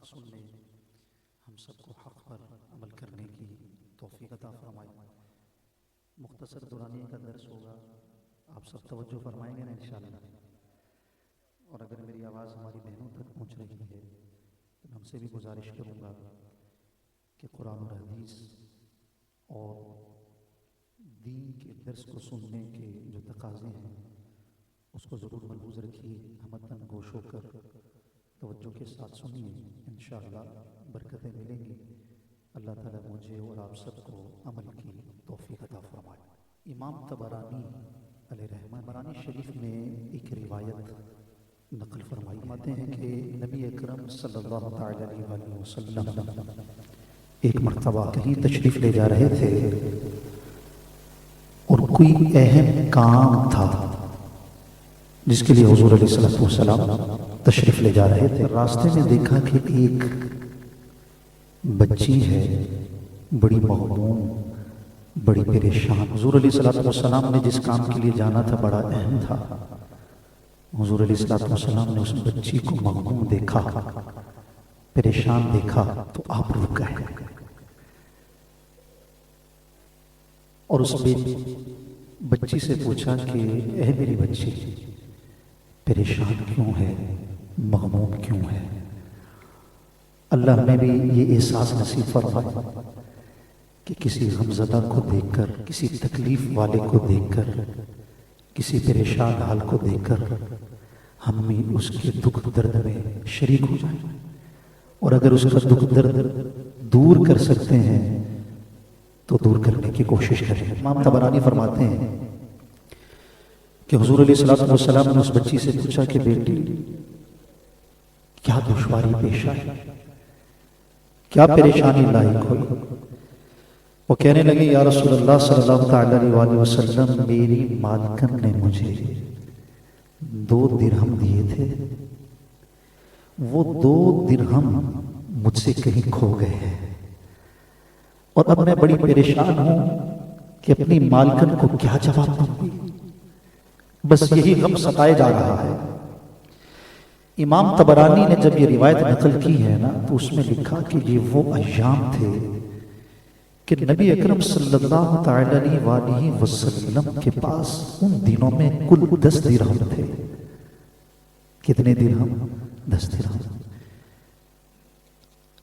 हक सुनने, हम सबको हक पर अमल करने की तौफीक अता फरमाए। मुख्तसर दुरानी का दर्स होगा, आप सब तवज्जो फरमाएंगे ना इंशाअल्लाह। और अगर मेरी आवाज़ हमारी बहनों तक पहुँच रही है तो मैं उनसे भी गुजारिश करूँगा कि कुरान और हदीस और दीन के दर्स को सुनने के जो तकाज़े हैं उसको ज़रूर मलहूज़ रखिए, हमतन गोश होकर तवज्जो के साथ सुनिए, इंशाअल्लाह बरकतें मिलेंगी। अल्लाह ताला मुझे और आप सबको अमल की तौफीक अता फरमाए। इमाम तबरानी अलैहिर्रहमत बरानी शरीफ में एक रिवायत नकल फरमाते हैं कि नबी अकरम सल्लल्लाहु अलैहि वसल्लम एक मर्तबा कहीं तशरीफ़ ले जा रहे थे और कोई अहम काम था जिसके लिए हुज़ूर अलैहिस्सलातु वस्सलाम तशरीफ़ ले जा रहे थे। रास्ते में देखा कि एक बच्ची है बड़ी महमूम, बड़ी परेशान। हुज़ूर अलैहिस्सलातु वस्सलाम ने जिस काम के लिए जाना था बड़ा अहम था। हुज़ूर अलैहिस्सलातु वस्सलाम ने उस बच्ची को महमूम देखा, परेशान देखा तो आप रुक गए और उस बच्ची से पूछा कि ऐ मेरी बच्ची, परेशान क्यों है, महमूम क्यों है? अल्लाह हमें भी ये एहसास नसीब फरमाए कि किसी गमज़दा को देखकर, किसी तकलीफ वाले को देखकर, किसी परेशान हाल को देखकर हम भी उसके दुख दर्द में शरीक हो जाए और अगर उसका दुख दर्द दूर कर सकते हैं तो दूर करने की कोशिश करें। इमाम तबरानी फरमाते हैं कि हुज़ूर अलैहिस्सलातु वस्सलाम ने उस बच्ची से पूछा कि बेटी क्या दुश्वारी पेश आई, क्या परेशानी लायक हुई? वो कहने लगी, या रसूलल्लाह सल्लल्लाहु अलैहि वसल्लम, मेरी मालिकन ने मुझे 2 दिरहम दिए थे, वो 2 दिरहम मुझसे कहीं खो गए हैं और अब मैं बड़ी परेशान हूं कि अपनी मालिकन को क्या जवाब दूंगी। बस यही गम सताए जा रहा है। इमाम तबरानी ने जब ये रिवायत नकल की है ना तो उसमें लिखा कि ये वो अय्याम थे कि नबी अकरम सल्लल्लाहु अलैहि वसल्लम के पास उन दिनों में कुल 10 दिरहम थे। कितने दिरहम? 10 दिरहम।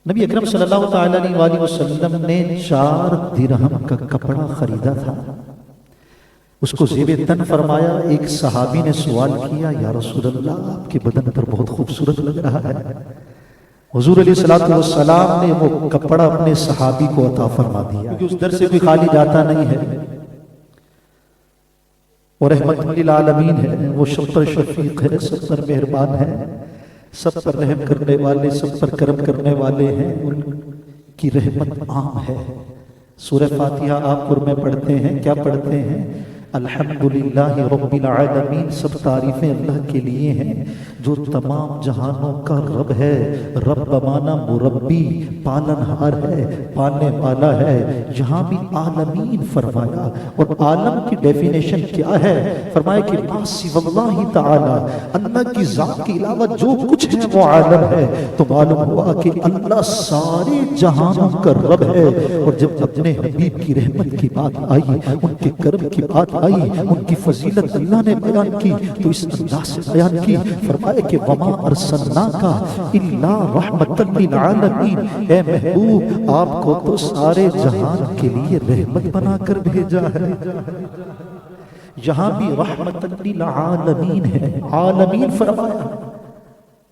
नबी अकरम सल्लल्लाहु अलैहि वसल्लम ने 4 दिरहम का कपड़ा खरीदा था, उसको ज़ेबे तन फरमाया। एक सहाबी ने सवाल किया, या रसूलल्लाह, आपके बदन पर बहुत खूबसूरत लग रहा है। हुज़ूर अलैहिस्सलातु वस्सलाम ने वो कपड़ा अपने सहाबी को अता फरमा दिया क्योंकि उस दर से कोई खाली जाता नहीं है और रहमतुल लिल आलमीन है। वो सब पर शफीक है, सब पर मेहरबान है, सब पर रहम करने वाले, सब पर करम करने वाले हैं। उनकी रहमत आम है। सूरह फातिहा आप में पढ़ते हैं, क्या पढ़ते हैं? अल्हम्दुलिल्लाहि रब्बिल आलमीन। सब तारीफें अल्लाह के लिए हैं जो तमाम जहानों का रब है। रब माना मुरब्बी, पालनहार है, पालने वाला है। यहाँ भी आलमीन फरमाया और आलम की डेफिनेशन क्या है? फरमाया कि मा सिवल्लाहि ताला, अल्लाह की जात के अलावा जो कुछ है वो आलम है। तो मालूम हुआ कि अल्लाह सारे जहानों का रब है। और जब अपने हबीब की रहमत की बात आई, उनके कर्म की बात आई, उनकी फजीलत अल्लाह ने बयान की तो इस अंदाज से बयान की, फरमाया कि वमा अरसलनाका इल्ला रहमतन लिल आलमीन। ए महबूब, आपको तो सारे जहान के लिए रहमत बनाकर भेजा है। यहां भी रहमतन लिल आलमीन है, आलमीन फरमाया,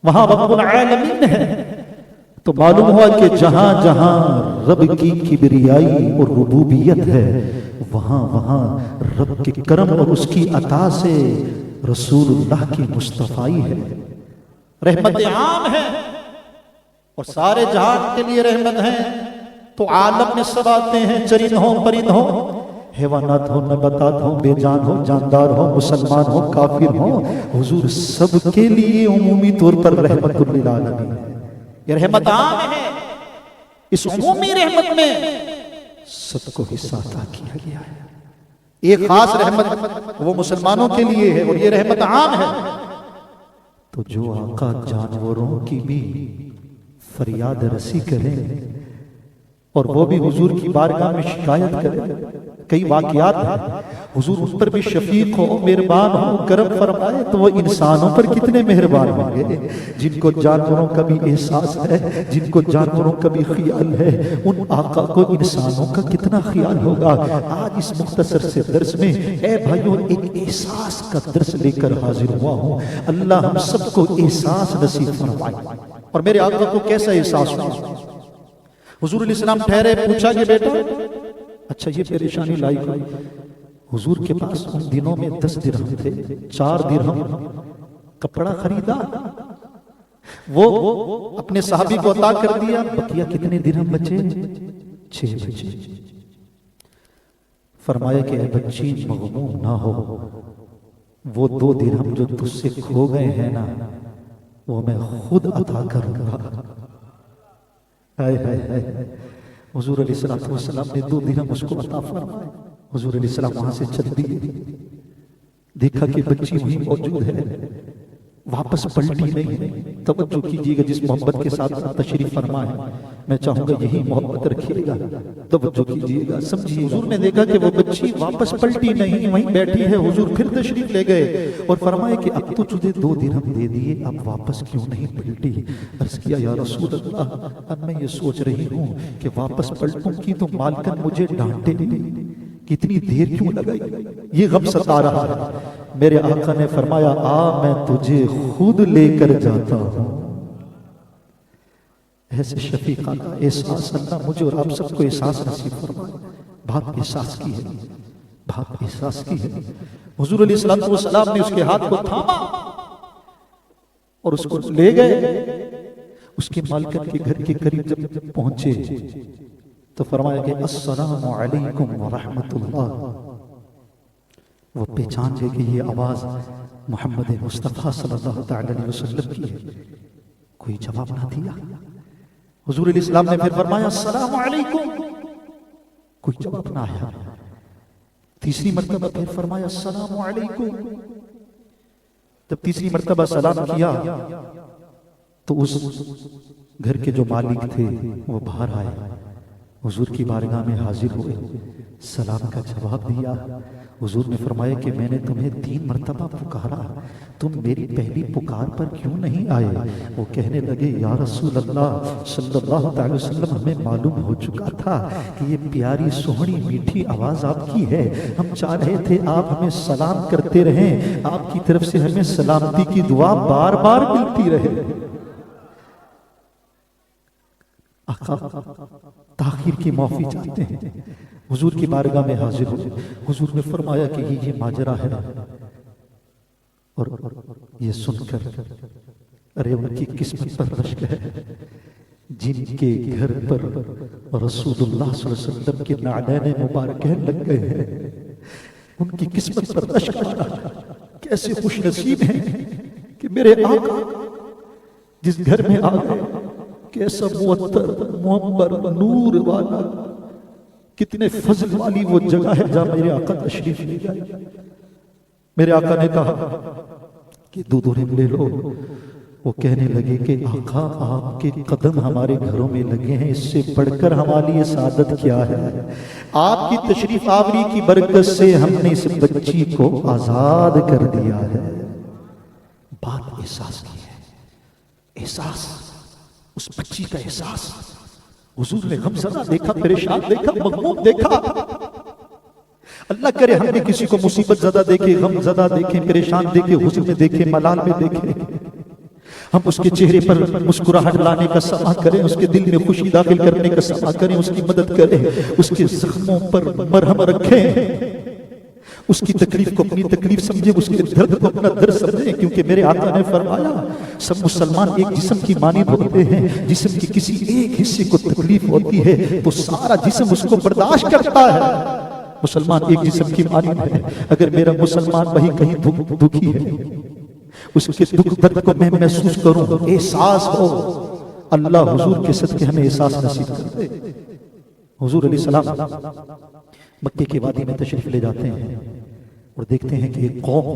वहां रब्बुल आलमीन है। तो मालूम हुआ कि जहां जहां रब की किबरियाई और रुबूबियत है वहां वहां रब के करम और उसकी अता से रसूलुल्लाह की मुस्तफाई है। रहमत आम है और सारे जहान के लिए रहमत है। तो आलम में सब आते हैं, चरिंद हो, परिंद हो, हैवानात हो, नबातात हो, बेजान हो, जानदार हो, मुसलमान हो, काफिर हो, हुजूर सब के लिए उमूमी तौर पर रहमतुल लिल आलमीन है। ये रहमत आम है। इस उमूमी रहमत में सबको हिस्सा अता किया गया है। एक खास रहमत वो मुसलमानों के लिए है और ये रहमत आम है। तो जो आका जानवरों की भी फरियाद रसी करें और वो भी हुजूर की बारगाह में शिकायत करें। कई वाकयात हैं, हुजूर उस पर भी शफीक हो, मेहरबान हो, करम फरमाए, तो वो इंसानों पर कितने मेहरबान होंगे। जिनको जानवरों का भी एहसास है, जिनको जानवरों का भी ख्याल है, उन आका को इंसानों का कितना ख्याल होगा। आज इस मुख्तसर से दर्स में ए भाइयों एक एहसास का दर्स लेकर हाजिर हुआ हूँ। अल्लाह हम सबको एहसास नसीब फरमाए। और मेरे आका को कैसा एहसास हुआ? हुजूर अलैहि सलाम ठहरे, पूछा कि बेटा अच्छा ये परेशानी लाई हुई। हुजूर के पास उन दिनों में 10 दिरहम थे, 4 दिरहम कपड़ा खरीदा, वो अपने साहबी को अता कर दिया। बकिया कितने दिरहम बचे? 6 बचे। फरमाया कि ऐ बच्ची मगमूम ना हो, वो 2 दिरहम जो तुझसे खो गए हैं ना, वो मैं खुद अता करूंगा। हाय हाय हाय। हुजूर अलैहिस्सलातु वस्सलाम ने 2 दिरहम उसको अता फरमाए। हुजूर अलैहिस्सलाम वहां से चल दिए, देखा कि बच्ची वहीं मौजूद है, वापस पलटी नहीं है। तवज्जो कीजिएगा, जिस मोहब्बत के साथ तशरीफ फरमा है, मैं चाहूंगा यही मोहब्बत रखिएगा। तवज्जो कीजिएगा, समझिए। हुजूर ने देखा कि वो बच्ची वापस पलटी नहीं, वहीं बैठी है। हुजूर फिर तशरीफ ले गए और फरमाए कि अब तो तुझे 2 दिरहम दे दिए, अब वापस क्यों नहीं पलटी? अर्ज किया या रसूल अल्लाह, अब मैं ये सोच रही हूँ कि वापस पलटूंगी तो मालकन मुझे डांटे नहीं, कितनी देर क्यों लगाई, ये गम सता रहा है। मेरे आका ने फरमाया आ मैं तुझे खुद लेकर जाता हूं। ऐसे शफीका का एहसास अल्लाह मुझे और आप सबको एहसास नसीब फरमाए। बात एहसास की है, बात एहसास की है। हुजूर अलैहिस्सलातु वस्सलाम ने उसके हाथ को थामा और उसको ले गए। उसके मालकन के घर के करीब जब पहुंचे तो फरमाया कि अस्सलामु अलैकुम व रहमतुल्लाह। वो पहचान गए कि ये आवाज मोहम्मद मुस्तफ़ा सल्लल्लाहु अलैहि वसल्लम की है। कोई जवाब ना दिया। हुजूर अलैहिस्सलाम ने फिर फरमाया अस्सलामु अलैकुम, कोई जवाब ना आया। तीसरी मर्तबा फिर फरमाया अस्सलामु अलैकुम। जब तीसरी मर्तबा सलाम किया तो उस घर के जो मालिक थे वो बाहर आए, हुजूर की बारगाह में हाजिर हुए, सलाम का जवाब दिया। हुजूर ने फरमाया कि मैंने तुम्हें 3 मरतबा पुकारा, तुम मेरी पहली पुकार पर क्यों नहीं आए? वो कहने लगे या रसूल अल्लाह सल्लल्लाहु अलैहि वसल्लम, हमें मालूम हो चुका था कि ये प्यारी सोहनी मीठी आवाज आपकी है। हम चाह रहे थे आप हमें सलाम करते रहें, आपकी तरफ से हमें सलामती की दुआ बार बार मिलती रहे। आका ताखीर की माफी चाहते हैं, हुजूर की बारगाह में हाजिर हो। हुजूर ने फरमाया कि ये माजरा है। और ये सुनकर अरे उनकी किस्मत पर रश्क है, जिनके घर पर रसूलुल्लाह सल्लल्लाहु अलैहि वसल्लम के नादैन मुबारक लग गए हैं, उनकी किस्मत पर रश्क आ। कैसे खुश नसीब हैं कि मेरे आका जिस घर में आ गए, कैसा मुअत्तर मुअम्बर नूर वाला, कितने फजल वाली वो जगह है जहां मेरे आका तशरीफ ले गए। मेरे आका ने कहा कि 2 दिरहम ले लो। वो कहने लगे कि आका आपके कदम हमारे घरों में लगे हैं, इससे बढ़कर हमारे लिए सादत क्या है? आपकी तशरीफ आवरी की बरकत से हमने इस बच्ची को आजाद कर दिया है। बात एहसास की है, एहसास, उस बच्ची का एहसास। हुजूर ने गमज़दा देखा, परेशान देखा, मगमूम देखा। अल्लाह करे हमने किसी को मुसीबत ज़दा देखे, गमज़दा देखे, परेशान देखे, हुज़्न में देखे, मलाल में देखे, हम उसके चेहरे पर मुस्कुराहट लाने का समा करें, उसके दिल में खुशी दाखिल करने का समा करें, उसकी मदद करें, उसके जख्मों पर मरहम रखें, उसकी तकलीफ को अपनी तकलीफ समझे, उसके दर्द को अपना दर्द समझे। क्योंकि मेरे आका ने फरमाया सब मुसलमान एक जिस्म की मानिंद होते हैं, जिस्म की किसी एक हिस्से को तकलीफ होती है तो सारा जिस्म उसको बर्दाश्त करता है। मुसलमान एक जिस्म की मानिंद है। अगर मेरा मुसलमान भाई कहीं दुखी है, उसके दुख दर्द को मैं महसूस करूं, एहसास हो, अल्लाह हुजूर के सदके हमें एहसास नसीब कर दे। हुजूर अलैहि सलाम मक्के की वादी में तशरीफ ले जाते हैं और देखते हैं कि एक कौम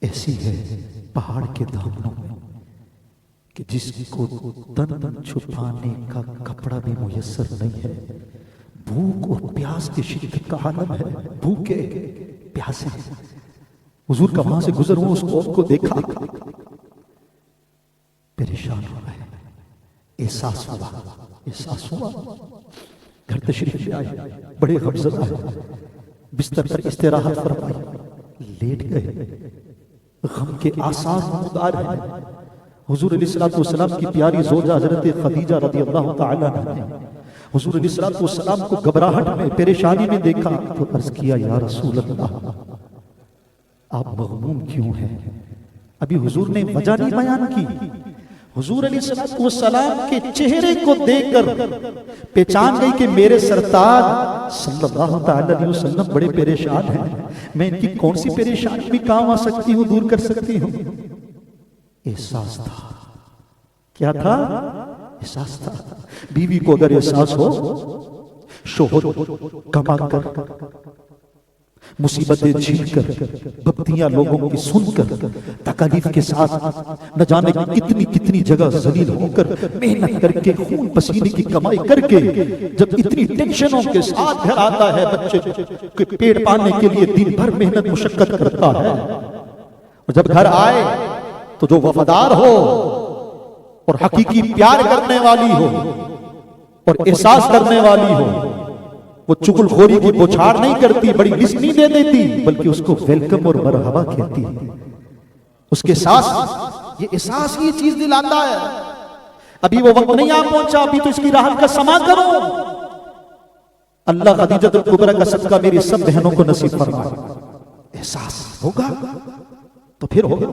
ऐसी है पहाड़ के दामनों में, कि जिसको तन छुपाने का कपड़ा भी मुयस्सर नहीं है, भूख और प्यास की शिद्दत का आलम है, भूखे प्यासे। हुजूर का वहां से गुजर हुआ, उस कौम को देखा, परेशान हो गए, एहसास हुआ, घर तशरीफ ले आए, बड़े गमज़दा है, बिस्तर पर इस्तिराहत फरमाई, लेट गए, गम के आसार नमूदार हैं। हुजूर अलैहिस्सलाम की प्यारी जोजा हजरत खदीजा रज़ियल्लाहु तआला अन्हा हुजूर अलैहिस्सलाम को घबराहट में, परेशानी में देखा तो अर्ज किया, या रसूल अल्लाह, आप मग़मूम क्यों हैं? अभी हुजूर ने वजह नहीं बयान की। हुजूर अलैहिस्सलाम के चेहरे को देखकर पहचान गई कि मेरे सरताज सल्लल्लाहु तआला अलैहि वसल्लम बड़े परेशान हैं, मैं इनकी कौन सी परेशानी भी काम आ सकती हूँ, दूर कर सकती हूँ। एहसास था, क्या था? एहसास था। बीवी को अगर एहसास हो, शोहर कमा कर, मुसीबतें झेलकर, भक्तियां लोगों की सुनकर, तकलीफ के साथ न जाने कितनी कितनी जगह जलील होकर, मेहनत करके, खून पसीने की कमाई करके, जब इतनी टेंशनों के साथ घर आता है, बच्चे के पेट पालने के लिए दिन भर मेहनत मुशक्कत करता है, और जब घर आए तो जो वफादार हो और हकीकी प्यार करने वाली हो और एहसास करने वाली हो, वो चुगलखोरी की बौछार नहीं करती, बड़ी लिस्ट नहीं दे देती, बल्कि उसको वेलकम और मरहबा कहती है। उसके साथ ये एहसास ये चीज दिलाता है, अभी वो वक्त नहीं आ पहुंचा, अभी तो इसकी राहत का समा करो। अल्लाह खदीजतुल कुबरा का सदका मेरी सब बहनों को नसीब फरमाए। एहसास होगा तो फिर होगा।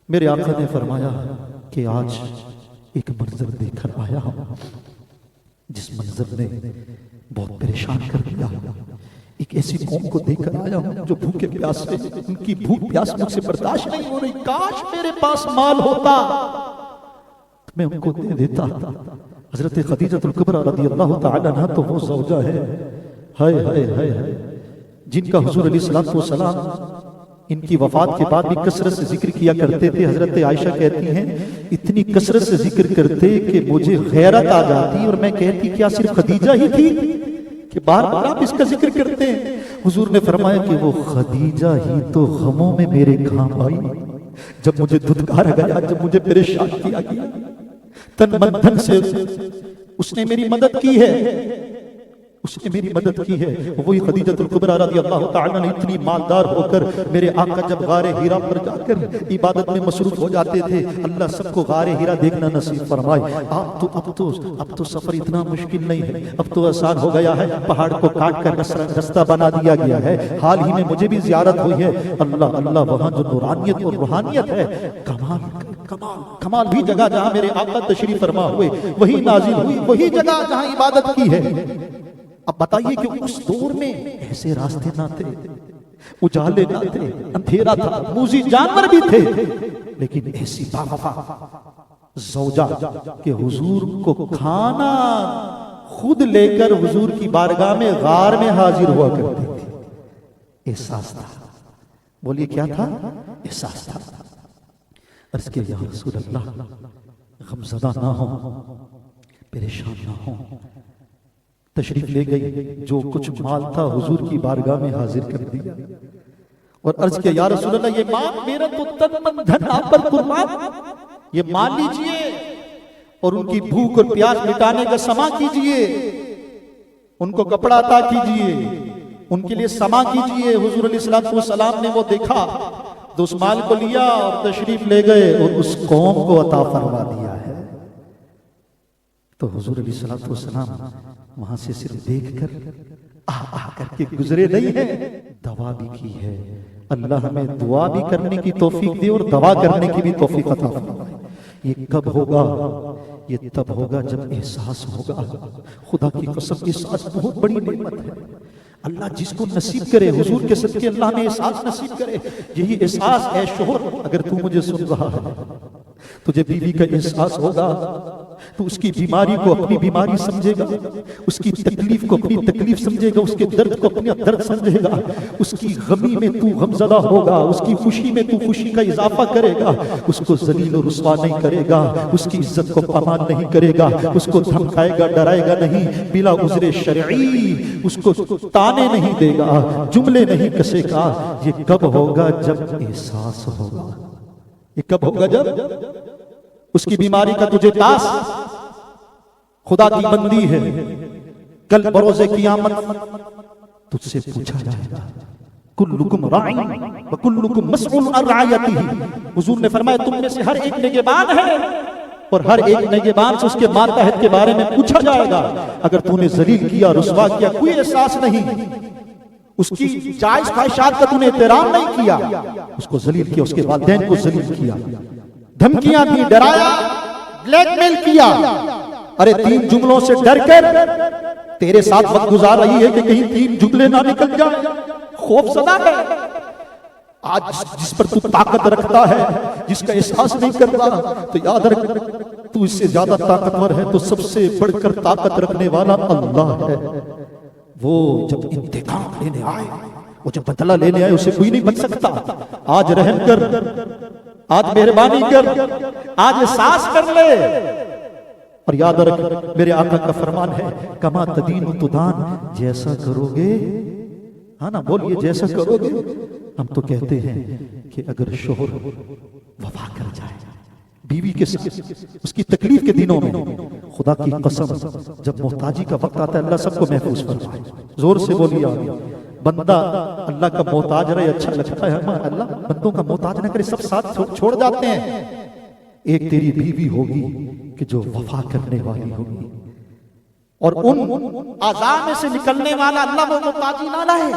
मेरे आका ने फरमाया कि आज एक मंजर देखकर आया हूं, जिस मंजर ने बहुत परेशान कर दिया। एक ऐसी कौम को देखकर आया हूं जो भूखे प्यास से, उनकी भूख प्यास मुझसे बर्दाश्त नहीं हो रही। काश मेरे पास माल होता तो मैं उनको दे देता। हजरत खदीजतुल कुबरा रज़ियल्लाहु तआला अन्हा तो वो ज़ौजा है, हाय हाय हाय हाय, जिनका हुजूर अलैहिस्सलातु वस्सलाम इनकी वफात के बाद भी कसरत से जिक्र किया करते थे। हजरत आयशा कहती हैं, इतनी कसरत से जिक्र करते कि मुझे गैरत आ जाती और मैं कहती क्या सिर्फ खदीजा ही थी कि बार बार आप इसका जिक्र करते हैं। हुजूर ने फरमाया कि वो खदीजा ही तो गमों में मेरे काम आई, जब मुझे धुतकारा गया, जब मुझे परेशान किया गया, तन मन धन से उसने मेरी मदद की है, उसने मेरी मदद की है। वही खदीजतुल कुबरा रज़ियल्लाहु तआला ने इतनी मालदार होकर, मेरे आका जब गारे हीरा पर जाकर इबादत में मसरूफ हो जाते थे, अल्लाह सबको गारे हीरा देखना नसीब फरमाए। अब तो सफर इतना मुश्किल नहीं है, अब तो आसान हो गया है, पहाड़ को काट कर रास्ता बना दिया गया है। हाल ही में मुझे भी जियारत हुई है। अल्लाह अल्लाह, वहां जो नूरानियत और रूहानियत है, कमाल भी जगह जहां मेरे आका तशरीफ फरमा हुए वही नाजिल हुई, वही जगह जहां इबादत की है। अब बताइए कि उस दौर में ऐसे रास्ते ना थे, उजाले ना थे, अंधेरा था, मूजी जानवर भी थे, लेकिन ऐसी बावफा ज़ौजा के हुजूर को खाना खुद लेकर हुजूर की बारगाह में गार में हाजिर हुआ करती थी। एहसास था, बोलिए क्या था? एहसास था। अर्ज़ किया, या रसूल अल्लाह, गमज़दा ना हो, परेशान ना हो। तशरीफ ले गई, जो कुछ माल था हुजूर की बारगाह में हाजिर कर दिया और अर्ज किया, या रसूल अल्लाह, ये माल मेरा तो तन मन धन आप पर कुर्बान, ये माल लीजिए और उनकी भूख और प्यास मिटाने का समा कीजिए, उनको कपड़ा अता कीजिए, उनके लिए समा कीजिए। हुजूर अलैहिस्सलातु वस्सलाम ने वो देखा तो उस माल को लिया और तशरीफ ले गए और उस कौम को अता फरमा दिया है। तो हुजूर अलैहिस्सलातु वस्सलाम वहां से सिर्फ देखकर आह करके गुजरे नहीं है, दवा भी की है। अल्लाह हमें दुआ भी करने की तौफीक दे और दवा करने की भी तौफीक अता फरमाए। ये कब होगा? ये तब होगा जब एहसास होगा। खुदा की कसम, एहसास बहुत बड़ी नेमत है। अल्लाह जिसको नसीब करे, हुजूर के सदके अल्लाह ने एहसास नसीब करे। यही एहसास है शोहर, अगर तू मुझे सुन रहा है, तुझे बीवी का एहसास होगा तो उसकी बीमारी को अपनी बीमारी समझेगा, उसकी तकलीफ को अपनी तकलीफ समझेगा, उसके दर्द को अपना दर्द समझेगा। उसकी गमी में तू गमज़दा होगा, उसकी खुशी में तू खुशी का इजाफा करेगा। उसको जलील और रुस्वा नहीं करेगा, उसकी इज्जत को पामाल नहीं करेगा, उसको धमकाएगा डराएगा नहीं, बिला उज़्र शरई उसको ताने नहीं देगा, जुमले नहीं कसेगा। ये कब होगा? जब एहसास होगा। ये कब होगा? जब उसकी बीमारी का तुझे तास, खुदा की बंदी है, कल बरोज़े क़यामत तुझसे पूछा जाएगा, कुल्लुकुम राइन व कुल्लुकुम मसऊल अन रअयतिही। हुजूर ने फरमाया तुम में से हर एक निगहबान है और हर एक निगहबान से उसके मातहत के बारे में पूछा जाएगा। अगर तूने जलील किया, रुसवा किया, कोई एहसास नहीं, उसकी जायज ख्वाहिशात का तूने एहतराम नहीं किया, उसको जलील किया, उसके वालिदैन को जलील किया, धमकियां दी, डराया, ब्लैकमेल किया। अरे 3 जुमलों से डरकर तेरे साथ वक्त गुजार रही है कि कहीं 3 जुमले ना निकल जाए, खौफ सदा है। आज जिस पर तू ताकत रखता है, जिसका एहसास नहीं करता, तो याद रख तू इससे ज्यादा ताकतवर है। तो सबसे बढ़कर ताकत रखने वाला अल्लाह है। वो जब इंतकाम लेने आए, वो जब बदला लेने आए, उसे कोई नहीं बच सकता। आज रहम कर, आज मेहरबानी कर, आज एहसास कर ले। और याद रख मेरे आका का फरमान है, कमा तदीन तुदान, जैसा करोगे, हाँ ना, बोलिए जैसा करोगे। हम तो कहते हैं कि अगर शोहर वफा कर जाए बीवी के साथ उसकी तकलीफ के दिनों में, खुदा की कसम जब मोहताजी का वक्त आता है, अल्लाह सबको महफूज फरमाए। जोर से बोलिए आमीन। बंदा अल्लाह का मोहताज रहे, अच्छा लगता है। हम अल्लाह बंदों का मोहताज न करे, सब साथ छोड़ जाते हैं। एक तेरी बीवी होगी कि जो वफा करने वाली होगी, और उन आज़ाद में से निकलने वाला अल्लाह वो मोहताजी नाला है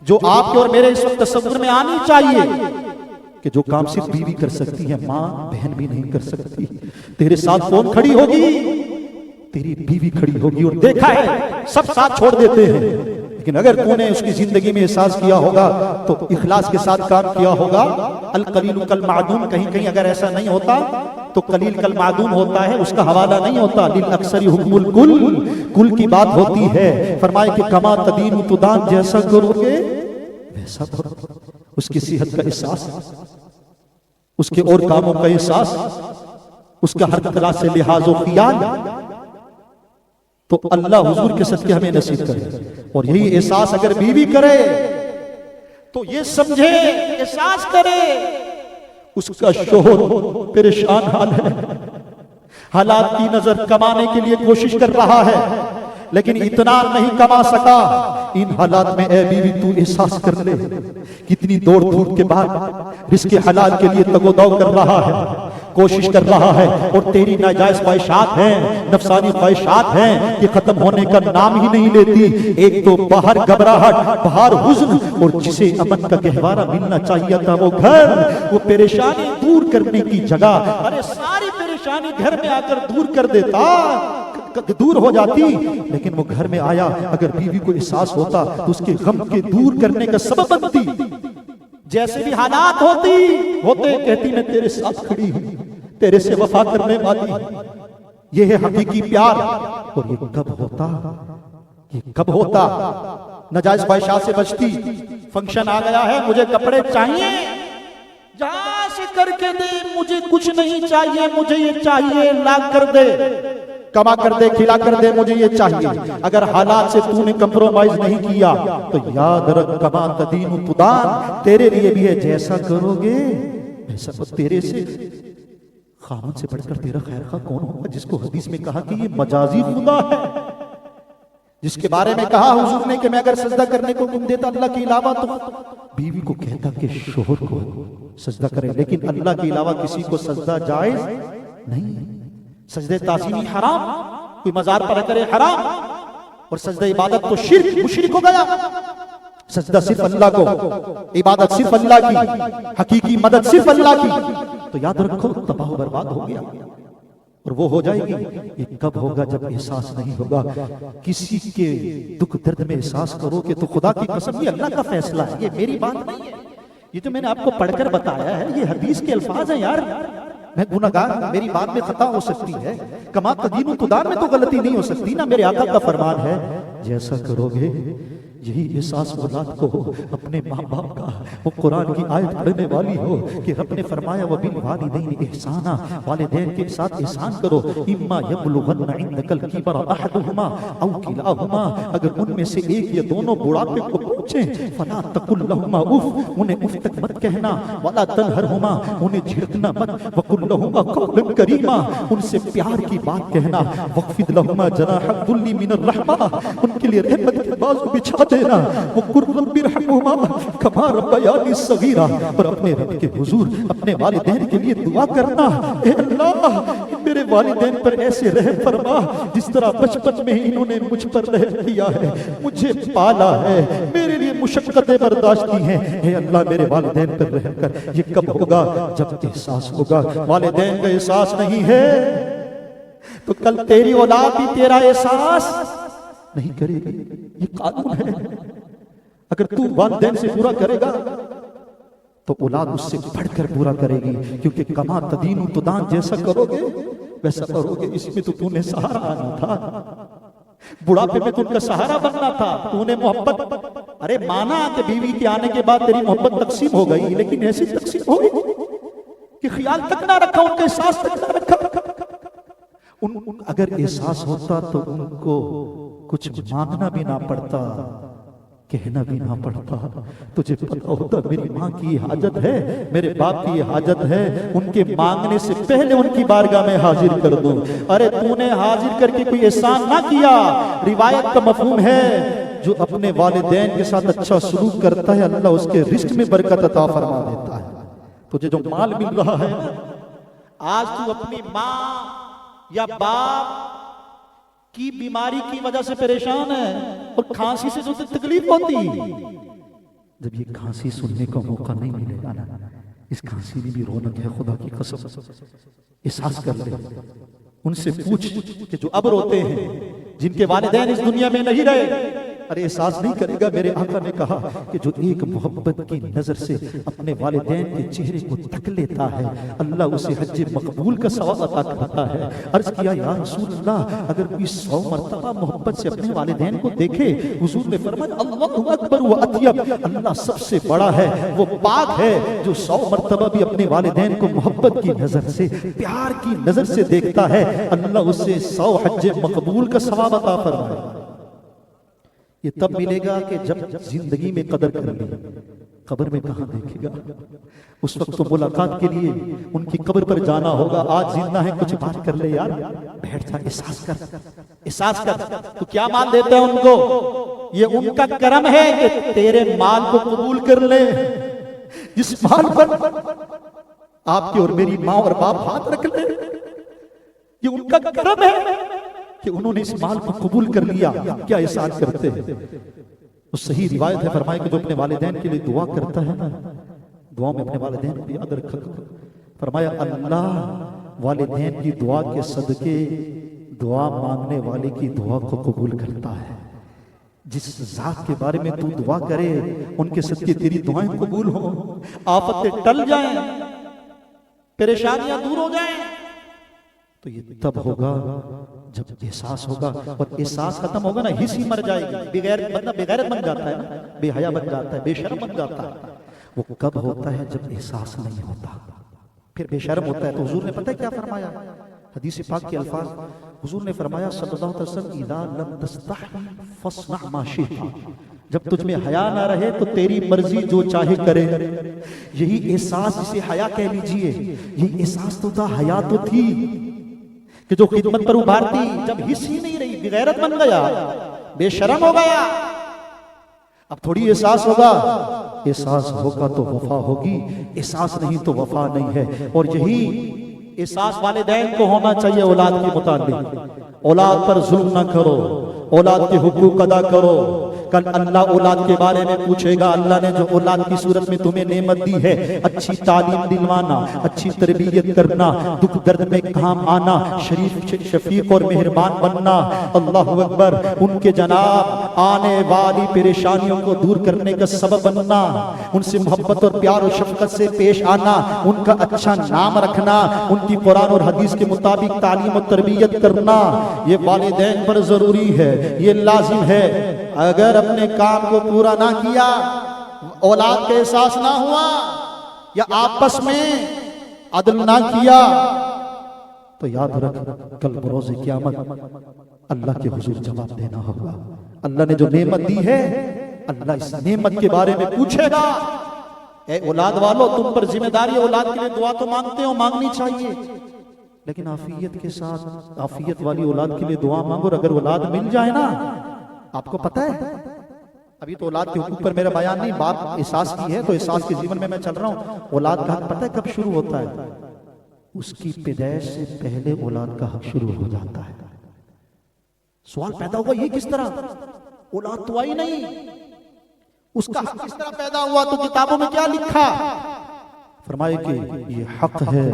जो आपके और मेरे इस वक्त तसव्वुर में आनी चाहिए कि जो काम सिर्फ बीवी कर सकती है, माँ बहन भी नहीं कर सकती। तेरे साथ कौन खड़ी होगी? तेरी बीवी खड़ी होगी। और देखा है सब साथ छोड़ देते हैं, लेकिन अगर तूने उसकी जिंदगी में एहसास किया होगा तो इखलास के साथ काम किया होगा। अल कलील कल मादूम, कहीं कहीं अगर ऐसा नहीं होता तो कलील कल मादूम होता है, उसका हवाला नहीं होता। लिल अक्सरी हुक्मुल कुल, कुल की बात होती है। फरमाए कि कमा तदीन तुदान, जैसा करोगे वैसा करो। उसकी सेहत का एहसास, उसके और कामों का एहसास, उसका हर तरह से लिहाज और ख्याल, तो अल्लाह हुजूर के सदके हमें नसीब करे। और यही एहसास अगर बीवी करे तो ये समझे, एहसास करे उसका शोहर परेशान हाल है, हालात की नजर कमाने के लिए कोशिश कर रहा है, लेकिन इतना नहीं कमा सका। इन हालात में ए बीवी तू एहसास कर ले, कितनी दौड़ धूप के बाद रिस्के हलाल के लिए तगोदाव कर रहा है, कोशिश कर रहा है, और तेरी नाजायज ख्वाहिशात हैं, नफसानी ख्वाहिशात हैं, ये खत्म होने का नाम ही नहीं लेती। एक तो बाहर घबराहट, बाहर हुज्न, और जिसे अमन का गहवारा मिलना चाहिए था वो घर, वो परेशानी दूर करने की जगह, अरे सारी परेशानी घर में आकर दूर कर देता, दूर हो जाती। लेकिन वो घर में आया, अगर बीवी को एहसास होता तो उसके गम के दूर करने का सबब बनती। जैसे भी हालात होते कहती मैं तेरे साथ खड़ी हूं, तेरे से वफा करने वाली। ये है हकीकी प्यार। और ये कब होता? ये कब होता? नाजायज ख्वाहिशात से बचती। फंक्शन आ गया है, मुझे कपड़े चाहिए, जहां से करके दे, मुझे कुछ नहीं चाहिए, मुझे ये चाहिए, ला कर दे, कमा कर दे, खिला कर दे, मुझे ये चाहिए। अगर हालात से तूने कंप्रोमाइज नहीं किया तो याद रख, कमा तदीन तुदान, तेरे लिए भी है, जैसा करोगे ऐसा। तेरे से खामन से बढ़कर तेरा खैर खा कौन होगा? जिसको हदीस में कहा कि ये मजाजी खुदा है, जिसके बारे में कहा हुजूर ने कि मैं अगर सजदा करने को तुम देता अल्लाह के अलावा, तो बीवी को कहता कि शोहर को सजदा करे, लेकिन अल्लाह के अलावा किसी को सजदा जायज नहीं। सजदे ताज़ीमी हराम, कोई मजार पर करे हराम, और सजदा इबादत तो शिर्क, मुशरिक हो गया। सजदा सिर्फ अल्लाह को, इबादत सिर्फ अल्लाह की, हकीकी मदद सिर्फ अल्लाह की। तो याद रखो तबाह बर्बाद हो गया, और वो हो जाएगी। ये कब होगा? जब एहसास नहीं होगा। किसी के दुख दर्द में एहसास करोगे तो खुदा की कसम ये अल्लाह का फैसला है, ये मेरी बात नहीं है। ये तो मैंने आपको पढ़कर बताया है, ये हदीस के अल्फाज हैं यार। मैं गुनहगार हूं, मेरी बात में खता हो सकती है, कमा तदीनु तुदान में तो गलती नहीं हो सकती ना। मेरे आका का फरमान है, जैसा करोगे यही एहसास औलाद को अपने माँ बाप का, वो कुरान की आयत पढ़ने वाली हो कि रब ने फरमाया वबिल वालिदैन इहसाना, वालिदैन के साथ एहसान करो। इम्मा यबलुगन्ना इंदकल किबरा अहदुहुमा औ किलाहुमा, अगर उनमें से एक या दोनों बुढ़ापे को पहुंचे, फला तकुल लहुमा उफ, उन्हें उफ तक मत कहना, वला तनहरहुमा, उन्हें झिड़कना मत, वकुल लहुमा कौलन करीमा, उनसे प्यार की बात कहना, वक्फिद लहुमा जनाह दुल्ली मिनर रहमा, उनके लिए रहमत के बाजू बिछा देना, वो कुर्रब्बि रहमुमा कमा रब्बयानी सगीरा, और अपने रब के हुजूर अपने वालिदैन के लिए दुआ करना, ए अल्लाह मेरे वालिदैन पर ऐसे रहम फरमा जिस तरह बचपन में ही इन्होंने मुझ पर रहम किया है, मुझे पाला है, मेरे लिए मुशक्कतें बर्दाश्त की हैं, हे अल्लाह मेरे वालिदैन पर रहम कर। ये कब होगा? जब एहसास होगा। वालिदैन का एहसास नहीं है तो कल तेरी औलाद भी तेरा एहसास नहीं करेगी। ये कानून है। अगर तू वालिदैन से पूरा करेगा तो औलाद उससे बढ़कर पूरा करेगी, क्योंकि कमा तदीनु तुदान, जैसा करोगे वैसा करोगे। इसमें तो तूने सहारा आना था, बुढ़ापे में तो उनका सहारा बनना था। तूने मोहब्बत, अरे माना कि बीवी के आने के बाद तेरी मोहब्बत तकसीम हो गई, लेकिन ऐसी तकसीम हो गई कि ख्याल तक ना रखा, उनका एहसास तक ना रखा। अगर एहसास होता तो उनको कुछ मांगना भी ना पड़ता, कहना भी ना पड़ता। तुझे पता होता मेरी माँ की हाजत है, मेरे बाप की हाजत है, उनके मांगने से पहले उनकी बारगाह में हाजिर कर दूं। अरे तूने हाजिर करके कोई एहसान ना किया। रिवायत का मफहूम है, जो अपने वालिदैन के साथ अच्छा सलूक करता है अल्लाह उसके रिस्क में बरकत अता फरमा देता है। तुझे जो माल मिल रहा है, आज तू अपनी माँ या बाप की बीमारी की वजह से परेशान है और खांसी से जो तकलीफ होती, जब ये खांसी सुनने का मौका नहीं मिलेगा ना, इस खांसी में भी रौनक है, खुदा की कसम। एहसास कर ले, उनसे पूछ कि जो अब रोते हैं, जिनके वालिदैन इस दुनिया में नहीं रहे, अरे एहसास नहीं करेगा। मेरे आका ने कहा कि जो एक मोहब्बत की नजर से अपने वालिदैन के चेहरे को तक लेता है, अल्लाह उसे हज मकबूल का सवाब अता करता है। अर्ज किया, या रसूल अल्लाह, अगर कोई 100 मरतबा मोहब्बत से अपने वालिदैन को देखे, हुजूर ने फरमाया अल्लाहु अकबर व अत्यब, अल्लाह सबसे बड़ा है, वो पाक है जो 100 मरतबा भी अपने वालिदैन को मोहब्बत की नजर से, प्यार की नजर से देखता है, अल्लाह उसे 100 हज मकबूल का सवाब अता फरमाए। ये तब मिलेगा कि जब जिंदगी में कदर कर ली, कब्र में कहां देखेगा। उस वक्त तो मुलाकात के लिए उनकी कब्र पर जाना होगा। आज जिंदा है, कुछ बात कर ले यार, बैठ जा, एहसास कर, एहसास कर। तो क्या मान देते हैं उनको? ये उनका करम है कि तेरे माल को कबूल कर ले। जिस माल पर आपकी और मेरी माँ और बाप हाथ रख ले, ये उनका करम है कि उन्होंने इस माल को कबूल कर लिया। क्या एहसास करते हैं। तो सही रिवायत है, फरमाया कि जो अपने वालिदैन के लिए दुआ करता है ना, दुआ में अपने वालिदैन को याद रखा। फरमाया अल्लाह वालिदैन की दुआ के सदके दुआ मांगने वाले की दुआ को कबूल करता है। जिस जात के बारे में तू दुआ करे, उनके सदके तेरी दुआएं कबूल हो, आफतें टल जाएं, परेशानियां दूर हो जाएं। तो ये तब होगा जब एहसास होगा। और एहसास खत्म होगा ना, हिस्सी मर जाएगी। बेगैर बंदा बेगैरत बन जाता है ना, बेहया बन जाता है, बेशर्म बन जाता है। वो कब होता है? जब एहसास नहीं होता, फिर बेशर्म होता है। तो हुजूर ने पता है क्या फरमाया? हदीस पाक के अल्फाज, हुजूर ने फरमाया सल्लल्लाहु अलैहि वसल्लम, इज़ा लम तस्तह फस्ना मा शि'ता, जब तुझ में हया ना रहे तो तेरी मर्जी जो चाहे करे। यही एहसास, जिसे हया कह लीजिए, यही एहसास तो था, हया तो थी कि जो खिदमत पर उभारती, जब हिस्स ही नहीं रही, बेगैरत बन गया, बेशर्म हो गया। अब थोड़ी एहसास होगा, एहसास होगा तो वफा होगी, एहसास नहीं तो वफा नहीं है। और यही एहसास वालिदैन को होना चाहिए औलाद के मुताबिक। औलाद पर जुल्म ना करो, औलाद के हुकूक अदा करो। कल अल्लाह औलाद के बारे में पूछेगा। अल्लाह ने जो औलाद की सूरत में तुम्हें नेमत दी है, अच्छी तालीम दिलवाना, अच्छी तरबियत करना, दुख दर्द में काम आना, शरीफ शफीक और मेहरबान बनना, अल्लाह अकबर, उनके जनाब आने वाली परेशानियों को दूर करने का सबब बनना, उनसे मोहब्बत और प्यार और शफकत से पेश आना, उनका अच्छा नाम रखना, उनकी कुरान और हदीस के मुताबिक तालीम और तरबियत करना, ये वालिदैन पर जरूरी है, ये लाजिम है। अगर अपने काम को पूरा ना किया, औलाद का एहसास ना हुआ, या आपस में अदल ना किया, तो याद रख कल बरोज़े क़यामत अल्लाह के हुजूर जवाब देना होगा। अल्लाह ने जो नेमत दी है, अल्लाह इस नेमत के बारे में पूछेगा। ए औलाद वालों, तुम पर जिम्मेदारी है, औलाद के लिए दुआ तो मांगते हो, मांगनी चाहिए, लेकिन आफियत के साथ, आफियत वाली औलाद के लिए दुआ मांगो। अगर औलाद मिल जाए ना, आपको पता है, अभी तो औलाद के हुकूक पर मेरा बयान नहीं, बात एहसास की है, तो एहसास के जीवन में मैं चल रहा हूँ। औलाद का हक पता है कब शुरू होता है? उसकी पैदाइश से पहले औलाद का हक शुरू हो जाता है। सवाल पैदा होगा, ये किस तरह? औलाद तो आई नहीं, उसका हक किस तरह पैदा हुआ? तो किताबों में क्या लिखा? फरमाए कि ये हक है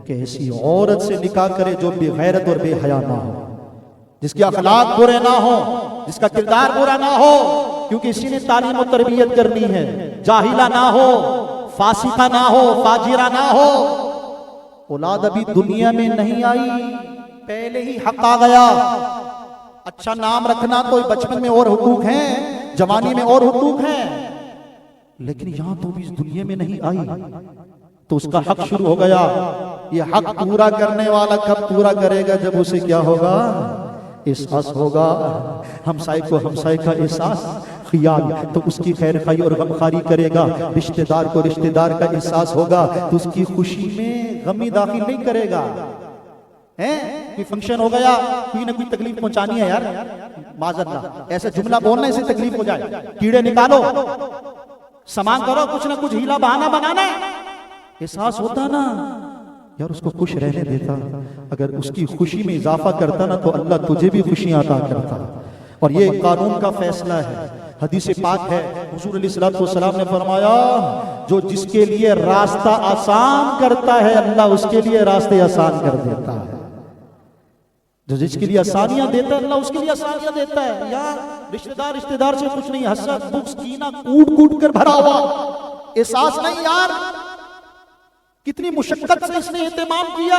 कि ऐसी औरत से निकाह करे जो बेगैरत और बेहया ना हो, जिसके अखलाक बुरे ना हो, जिसका किरदार बुरा ना हो, क्योंकि इसी ने तालीम और तरबियत करनी है। जाहिला ना हो, फासिका ना हो, फाजिरा ना हो। औलाद अभी दुनिया में नहीं आई, पहले ही हक आ गया। अच्छा नाम रखना तो बचपन में और हुकूक हैं, जवानी में और हुकूक हैं, लेकिन यहां तो भी इस दुनिया में नहीं आई तो उसका हक शुरू हो गया। ये हक पूरा करने वाला कब पूरा करेगा? जब उसे क्या होगा? एहसास होगा। हमसाए को हमसाए का एहसास, ख्याल, तो उसकी खैर खाई और गमखारी करेगा। रिश्तेदार को रिश्तेदार का एहसास होगा तो उसकी खुशी में गमी दाखिल नहीं करेगा। हैं, कोई फंक्शन हो गया, कोई ना कोई तकलीफ पहुंचानी है यार, माज़अल्लाह ऐसा जुमला बोलने से तकलीफ हो जाए, कीड़े निकालो, सामान करो, कुछ ना कुछ हीला बहाना बनाना है। एहसास होता ना यार, उसको खुश रहने देता। अगर उसकी खुशी में इजाफा करता ना तो अल्लाह तुझे भी खुशियां अता करता। और ये कानून का फैसला है, हदीस पाक है, हुजूर अलैहिस्सलातु वस्सलाम ने फरमाया, जो जिसके लिए रास्ता आसान करता है अल्लाह उसके लिए रास्ते आसान कर देता है। जो जिसके लिए आसानियां देता है अल्लाह उसके लिए आसानियां देता है। यार रिश्तेदार रिश्तेदार से कुछ नहीं, हसद बुग़्ज़ कीना कूट कूट कर भरा हुआ, एहसास नहीं यार। कितनी मुशक्कत से इसने एहतमाम किया,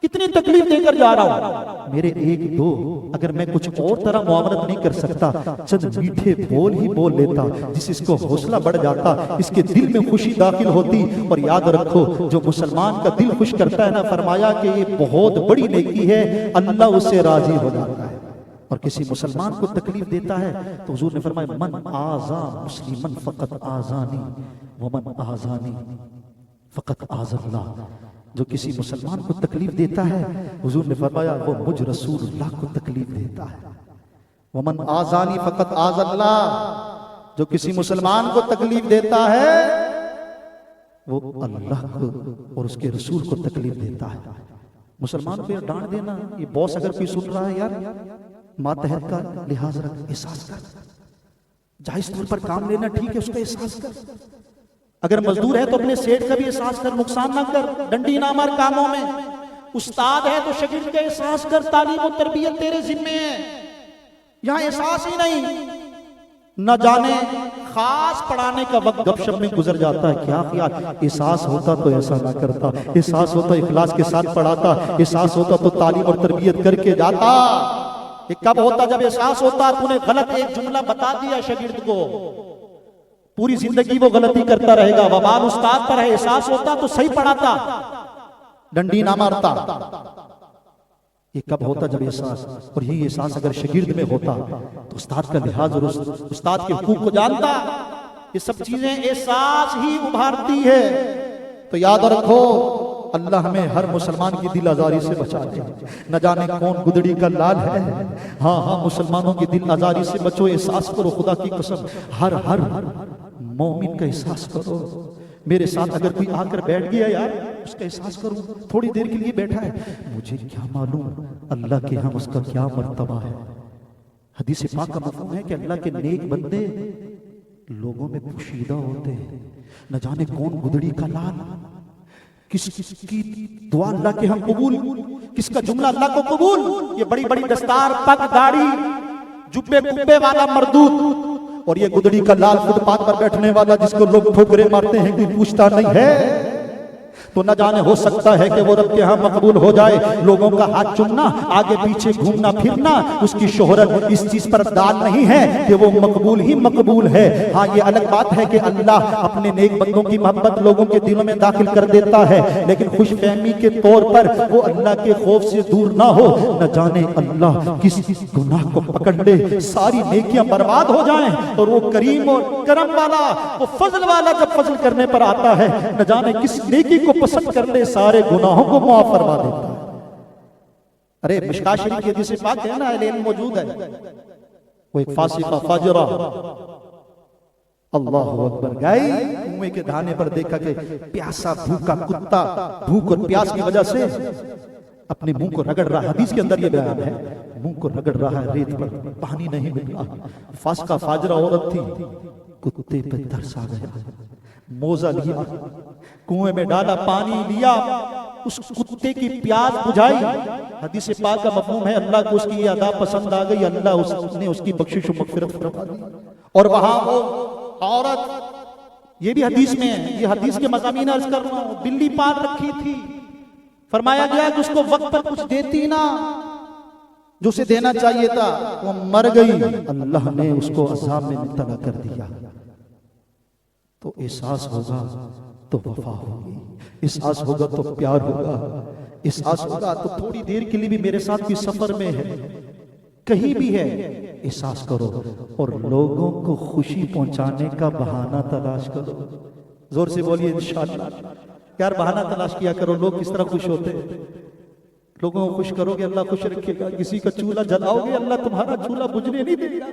कितनी तकलीफ देकर जा रहा हूं। मेरे एक दो, अगर मैं कुछ और तरह मुआमलत नहीं कर सकता, चंद मीठे बोल ही बोल लेता, जिससे इसको हौसला बढ़ जाता, इसके दिल में खुशी दाखिल होती। और याद रखो, जो मुसलमान का दिल खुश करता है ना, फरमाया कि ये बहुत बड़ी नेकी है, अल्लाह उससे राजी हो जाता है। और किसी मुसलमान को तकलीफ देता है तो हुजूर ने फरमाया, मन आज़ा मुस्लिमन फ़क़त आज़ानी व मन आज़ानी फ़क़त आज़ल्लाह। जो किसी मुसलमान को तकलीफ देता है, हुजूर ने फरमाया, वो मुझ रसूलुल्लाह को तकलीफ देता है। वमन आज़ानी फ़क़त आज़ल्लाह। जो किसी मुसलमान को तकलीफ देता है वो अल्लाह को और उसके रसूल को तकलीफ देता है। मुसलमान को डांट देना, ये बॉस अगर कोई सुन रहा है यार, मातहत का लिहाज रख, एहसास कर। जायज तौर पर काम लेना ठीक है, उसका एहसास कर। अगर मजदूर है तो अपने सेठ का भी एहसास कर, नुकसान ना कर, डंडी ना मार कामों में। उस्ताद है तो शागिर्द का एहसास कर, तालीम और तरबियत तेरे जिम्मे है। यहाँ एहसास ही नहीं, न जाने खास पढ़ाने का वक्त गपशप में गुजर जाता है। क्या ख्याल, एहसास होता तो ऐसा ना करता, एहसास होता इखलास के साथ पढ़ाता, एहसास होता तो तालीम और तरबियत करके जाता। ये कब होता? जब एहसास होता तूने गलत एक जुमला बता दिया शागिर्द को, पूरी जिंदगी वो गलती करता रहेगा। वबाल उस्ताद पर है, एहसास होता तो सही पढ़ाता, डंडी ना मारता। ये कब होता? जब एहसास, और यही एहसास अगर शागिर्द में होता तो उस्ताद का लिहाज और उस्ताद के हुकूक को जानता। ये सब चीजें एहसास ही उभारती है। तो याद रखो, अल्लाह हमें हर मुसलमान की दिल आजारी से बचा दे। न जाने कौन गुदड़ी का लाल है। हाँ हाँ, मुसलमानों की दिल आजारी से बचो, एहसास करो, खुदा की कसम हर हर मोमिन का एहसास करो। मेरे साथ अगर कोई आकर बैठ गया यार, उसका एहसास करूं, थोड़ी देर के लिए बैठा है, मुझे क्या मालूम अल्लाह के यहाँ उसका क्या मर्तबा है। हदीस पाक का मफहूम है कि अल्लाह के नेक बंदे लोगों में पोशीदा होते हैं। न जाने कौन गुदड़ी का लाल, किसकी दुआ अल्लाह के हम कबूल, किसका जुमला अल्लाह को कबूल। ये बड़ी बड़ी दस्तार, पग, दाढ़ी, जुब्बे कुब्बे वाला मर्दूद, और ये गुदड़ी का लाल फुटपाथ पर बैठने वाला जिसको लोग ठोकरे मारते हैं, कोई पूछता नहीं है। तो न जाने हो सकता है कि वो रब के यहाँ मकबूल हो जाए। लोगों का हाथ चूमना, आगे पीछे घूमना फिरना, उसकी शोहरत इस चीज पर दाल नहीं है कि वो मकबूल ही मकबूल है। हाँ, ये अलग बात है कि अल्लाह अपने नेक बंदों की मोहब्बत लोगों के दिलों में दाखिल कर देता है, लेकिन खुशफहमी के तौर पर वो अल्लाह के खौफ से दूर ना हो। न जाने अल्लाह किस गुनाह को पकड़ ले, सारी नेकियां बर्बाद हो जाएं, और वो करीम और करम वाला, वो फजल वाला जब फजल करने पर आता है, न जाने किस नेकी को पसंद कर ले, सारे गुनाहों को माफ फरमा देता है। अरे मिशकात शरीफ की हदीस पाक है ना, इल्म मौजूद है। वो एक फासिका फाजिरा, अल्लाहु अकबर, गाय कुएं के धाने पर देखा कि प्यासा भूखा कुत्ता भूख और प्यास की वजह से अपने मुंह को रगड़ रहा है। हदीस के अंदर ये बयान है, मुंह को रगड़ रहा है, रेत पर पानी नहीं मिल रहा। फासिका फाजिरा औरत थी, कुत्ते पे तरस आ गया, मोजा लिया, कुएं में डाला, पानी लिया, उस कुत्ते की प्यास बुझाई। हदीस पाक का मफहूम है अल्लाह को उसकी ये अदा पसंद आ गई, अल्लाह उसने उसकी बख्शिश और मगफिरत फरमा दी। और वहां वो औरत, ये भी हदीस में है, ये हदीस के मज़ामीन अर्ज कर रहा हूं, बिल्ली पाल रखी थी। फरमाया गया कि उसको वक्त पर कुछ देती ना, जो उसे देना चाहिए था, वो मर गई। अल्लाह ने उसको अज़ाब में मुब्तला कर दिया। तो एहसास होगा तो वफा होगी, एहसास होगा तो प्यार होगा, एहसास होगा तो थोड़ी देर के लिए भी मेरे साथ कोई सफर में है, कहीं भी है, एहसास करो और लोगों को खुशी पहुंचाने का बहाना तलाश करो। जोर से बोलिए इंशाअल्लाह। यार बहाना तलाश किया करो, लोग किस तरह खुश होते हैं। लोगों को खुश करोगे अल्लाह खुश रखेगा। किसी का चूल्हा जलाओगे अल्लाह तुम्हारा चूल्हा बुझने नहीं देगा।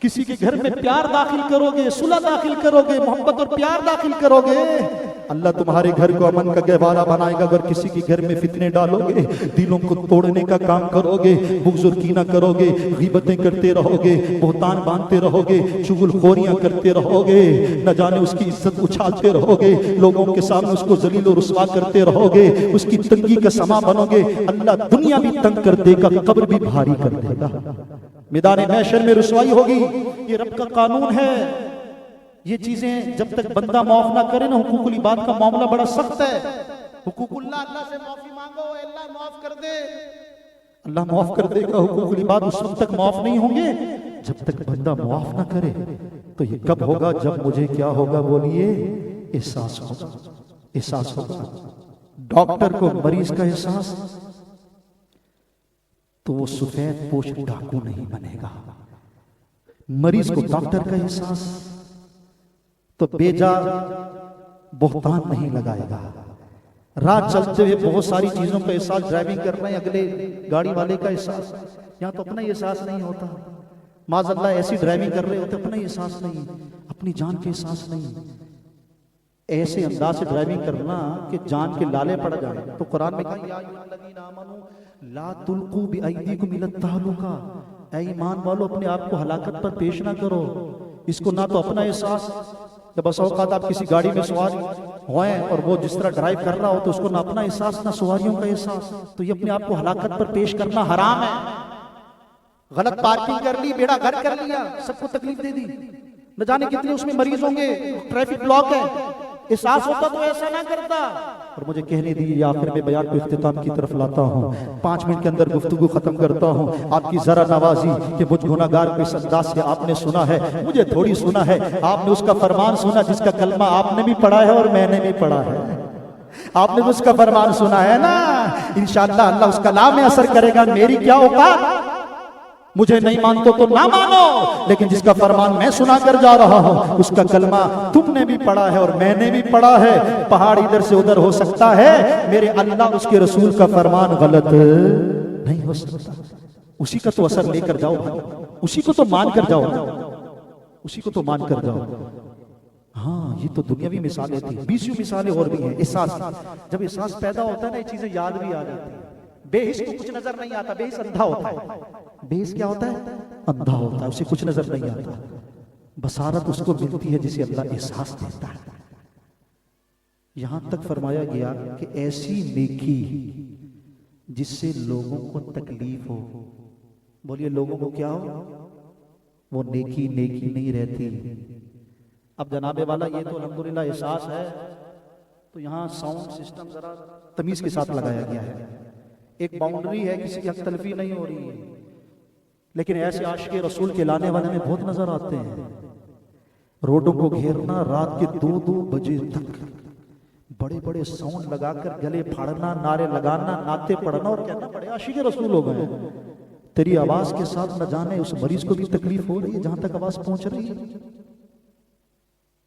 किसी के घर में प्यार दाखिल करोगे, सुलह दाखिल करोगे, मोहब्बत और प्यार दाखिल करोगे, अल्लाह तुम्हारे घर को अमन का गहवारा बनाएगा। अगर किसी के घर में फितने डालोगे, दिलों को तोड़ने का काम करोगे, बुग़्ज़ और कीना करोगे, गीबतें करते रहोगे, बोहतान बांधते रहोगे, चुगलखोरियां करते रहोगे, न जाने उसकी इज्जत उछालते रहोगे, लोगों के सामने उसको जलील और रुस्वा करते रहोगे, उसकी तंगी का समा बनोगे, अल्लाह दुनिया भी तंग कर देगा, कब्र भी भारी कर देगा, मैदान महशर में रुसवाई होगी। ये रब का कानून है। ये चीजें जब तक बंदा माफ ना करे ना, हुकूकुल इबाद का मामला बड़ा सख्त है। हुकूकुल्लाह, अल्लाह से माफी मांगो, अल्लाह माफ कर दे, अल्लाह माफ कर देगा। हुकूकुल इबाद उस वक्त तक माफ नहीं होंगे जब तक बंदा माफ ना करे। तो ये कब होगा? जब मुझे क्या होगा बोलिए? एहसास होगा, एहसास होगा। डॉक्टर को मरीज का एहसास, तो वो सफेद पोश डाकू नहीं बनेगा। मरीज को डॉक्टर का एहसास, तो बेजा बोहतान नहीं लगाएगा। रात चलते हुए बहुत सारी चीजों का एहसास, ड्राइविंग कर रहे हैं, अगले गाड़ी वाले का एहसास, यहाँ तो अपना एहसास नहीं होता। माज़अल्लाह ऐसी ड्राइविंग कर रहे होते, अपना एहसास नहीं, अपनी जान के एहसास नहीं। ऐसे अंदाज से ड्राइविंग करना कि जान के लाले पड़ जाए। तो कुरान में कहा या अय्युहल्लज़ीना आमनू ला तुल्कू बिअयदीकुम इला तहलुका, ऐ ईमान वालों अपने आप को हलाकत पर पेश ना करो। इसको ना तो अपना एहसास, जब बस औकात आप किसी गाड़ी में सवार होए और वो जिस तरह ड्राइव कर रहा हो तो उसको ना अपना एहसास ना सवारियों का एहसास, तो ये अपने आप को हलाकत पर पेश करना हराम है। गलत पार्किंग कर ली, बेड़ा घर कर लिया, सबको तकलीफ दे दी, न जाने कितने उसमें मरीज होंगे, ट्रैफिक ब्लॉक है। एहसास होता तो ऐसा ना करता। और मुझे कहने दीजिए, आखिर में बयान को इख्तिताम की तरफ लाता हूँ, 5 मिनट के अंदर गुफ्तगू खत्म करता हूँ। आपकी जरा नवाजी कि मुझ गुनाहगार को इस अंदाज से आपने सुना है, मुझे थोड़ी सुना है। आपने उसका फरमान सुना जिसका कलमा आपने भी पढ़ा है और मैंने भी पढ़ा है। आपने उसका फरमान सुना है ना, इंशाअल्लाह अल्लाह उस कलाम में असर करेगा। मेरी क्या औकात, मुझे नहीं मानते तो ना मानो, लेकिन जिसका फरमान मैं सुना कर जा रहा हूं उसका कलमा तुमने भी पढ़ा है और मैंने भी पढ़ा है। पहाड़ इधर से उधर हो सकता है, मेरे अल्लाह उसके रसूल का फरमान गलत नहीं हो सकता। उसी का तो असर लेकर जाओ भाई, उसी को तो मान कर जाओ, उसी को तो मान कर जाओ। हाँ, ये तो दुनियावी मिसालें थी, 20 मिसालें और भी हैं। एहसास, जब एहसास पैदा होता है ना, ये चीजें याद भी आ जाती है। बेहिस को कुछ नजर नहीं आता, बेहिस अंधा होता है। बेहिस क्या होता है? अंधा होता है, उसे कुछ नजर नहीं आता। बसारत उसको मिलती है जिसे अल्लाह एहसास देता है। यहां तक फरमाया गया कि ऐसी नेकी जिससे लोगों को तकलीफ हो, बोलिए लोगों को क्या हो, वो नेकी नेकी नहीं रहती। अब जनाबे वाला ये तो अल्हम्दुलिल्लाह एहसास है, तो यहाँ साउंड सिस्टम जरा तमीज के साथ लगाया गया है, एक बाउंड्री है, किसी की हक तलफी नहीं हो रही है। लेकिन ऐसे आशिक़ रसूल के लाने वाले में बहुत नजर आते हैं। रोडों को घेरना, रात के 2-2 बजे तक बड़े बड़े साउंड लगाकर गले फाड़ना, नारे लगाना, नाते पढ़ना और कहना बड़े आशिक़ रसूल हो गए। तेरी आवाज के साथ न जाने उस मरीज को भी तकलीफ हो रही है जहां तक आवाज पहुंच रही है,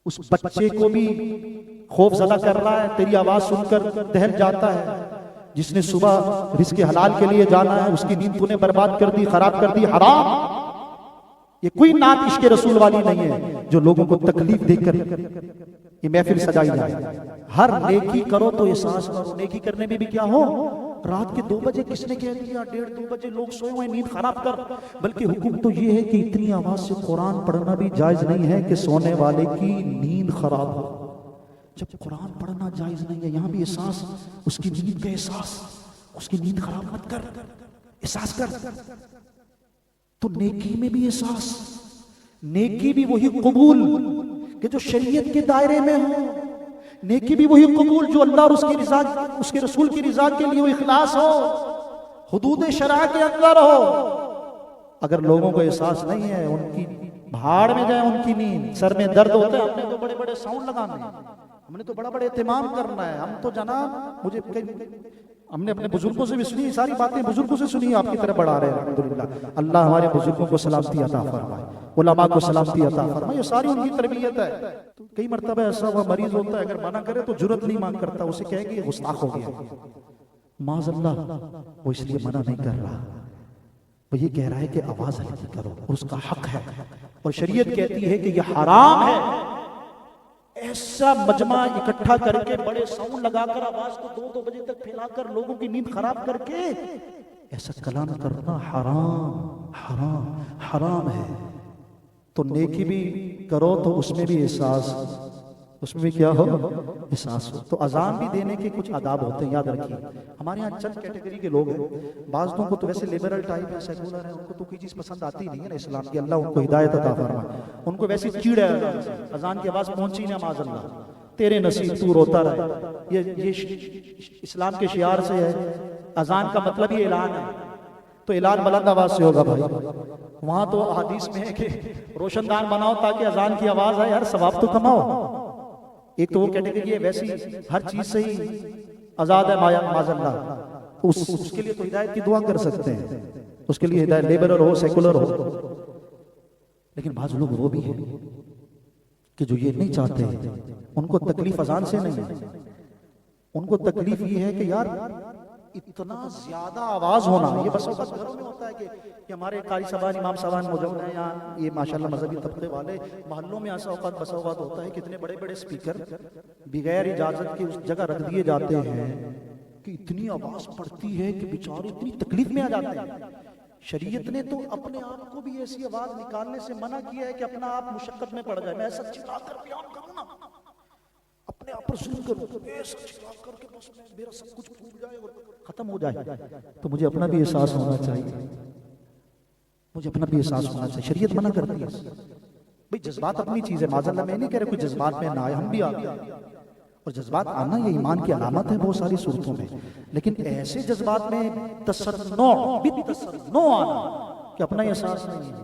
उस बच्चे को भी खौफ ज़दा कर रहा है, तेरी आवाज सुनकर दहल जाता है। जिसने सुबह रिज़्क़ हलाल के लिए जाना है, उसकी नींद तूने बर्बाद कर दी, खराब कर दी, हराम। ये कोई नात इश्क़ रसूल वाली नहीं है जो लोगों को तकलीफ देकर ये महफिल सजाई जाए। हर नेकी करो तो एहसास करो, नेकी करने में भी क्या हो, रात के 2 बजे किसने कह दिया, 1:30-2 बजे लोग सोए हुए, नींद खराब कर। बल्कि हुक्म तो ये है कि इतनी आवाज से कुरान पढ़ना भी जायज नहीं है कि सोने वाले की नींद खराब हो। जब कुरान पढ़ना जायज नहीं है, यहाँ भी एहसास, उसकी नींद का एहसास, उसकी नींद खराब मत कर, एहसास कर। तो नेकी में भी एहसास, नेकी भी वही कबूल कि जो शरीयत के दायरे में हो, नेकी भी वही कबूल जो अल्लाह और उसकी रिजा, उसके रसूल की रिजा के लिए वो इखलास हो, हुदूद शरअ के अंदर हो। अगर लोगों को एहसास नहीं है, उनकी भाड़ में जाए उनकी नींद, सर में दर्द होता है, हमने तो बड़े बड़े साउंड लगाने हैं, हमने तो बड़ा बड़ा एहतमाम करना है, हम तो जनाब मुझे हमने अपने बुजुर्गों से भी सुनी, सारी बातें बुजुर्गों से सुनी, आपकी तरफ बढ़ा रहे हैं अल्हम्दुलिल्लाह। अल्लाह हमारे बुजुर्गों को सलामती अता फरमाए, उलमा को सलामती अता फरमाए, ये सारी उनकी तरबियत है। तो कई मरतबा ऐसा हुआ मरीज होता है, अगर मना करे तो जुर्रत नहीं मांग करता, उसे कहेंगे ये गुस्ताख हो गया, माज़अल्लाह, वो इसलिए मना नहीं कर रहा, वो ये कह रहा है कि आवाज हल्की करो और उसका हक है, और शरीयत कहती है कि ये हराम है। ऐसा मजमा इकट्ठा करके बड़े साउंड लगाकर आवाज को 2-2 बजे तक फैलाकर लोगों की नींद खराब करके ऐसा कलाम करना हराम हराम हराम है। तो नेकी भी करो तो उसमें भी एहसास, उसमें भी क्या हो, एहसास हो। तो अजान भी देने के कुछ आदाब होते हैं, याद रखिए। हमारे यहाँ चंद कैटेगरी के लोग हैं, बाज़ लोगों को तो वैसे लिबरल टाइप है, सेकुलर है, उनको तो कोई चीज़ पसंद आती नहीं है ना इस्लाम की, अल्लाह उनको हिदायत अता फरमाए। उनको वैसी चीड़ है अजान की आवाज़ पहुंची ना, माज़अल्लाह तेरे नसीब तू रोता रहे। ये इस्लाम के शियार से है, अजान का मतलब ये ऐलान है, तो ऐलान बुलंद आवाज़ से होगा भाई। वहाँ तो हदीस में है कि रोशनदान बनाओ ताकि अजान की आवाज़ आए, यार सवाब तो कमाओ। एक तो वो कैटेगरी है वैसी हर चीज से ही आजाद है माज़अल्लाह, तो उसके लिए तो हिदायत की दुआ कर सकते हैं, उसके लिए हिदायत लेबरर हो सेकुलर हो। लेकिन बाज़ लोग वो भी है कि जो ये नहीं चाहते, उनको तकलीफ अजान से नहीं है, उनको तकलीफ ये है कि यार इतना ज्यादा आवाज होना, ये बस घरों में होता है कि हमारे कारी सबान इमाम साहबान मौजूद हैं यहाँ, ये माशाल्लाह मजहबी तबके वाले, मोहल्लों में ऐसा औकात बसा औकात होता है, कितने बड़े बड़े स्पीकर बगैर इजाजत के उस जगह रख दिए जाते हैं कि इतनी आवाज पड़ती है कि बेचारे इतनी तकलीफ में आ जाते हैं। शरीयत ने तो अपने आप को भी ऐसी आवाज निकालने से मना किया है कि अपना आप मुशक्कत में पड़ जाए। मैं ऐसा चिल्लाकर बयान करूं ना, अपने आप पर जुल्म करूं, ऐसा चिल्ला करके बस मेरा सब कुछ फूट जाए और खत्म हो जाए, तो मुझे अपना भी एहसास होना चाहिए, मुझे अपना भी एहसास होना चाहिए। शरीयत मना करती है भाई, जज्बात अपनी चीज है, माज़अल्लाह मैं नहीं कह रहा कोई जज्बात में ना आए, हम भी आते हैं, और जज्बात आना ये ईमान की अलामत है बहुत सारी सूरतों में। लेकिन ऐसे जज्बात में तसन्नो आना कि अपना एहसास नहीं है,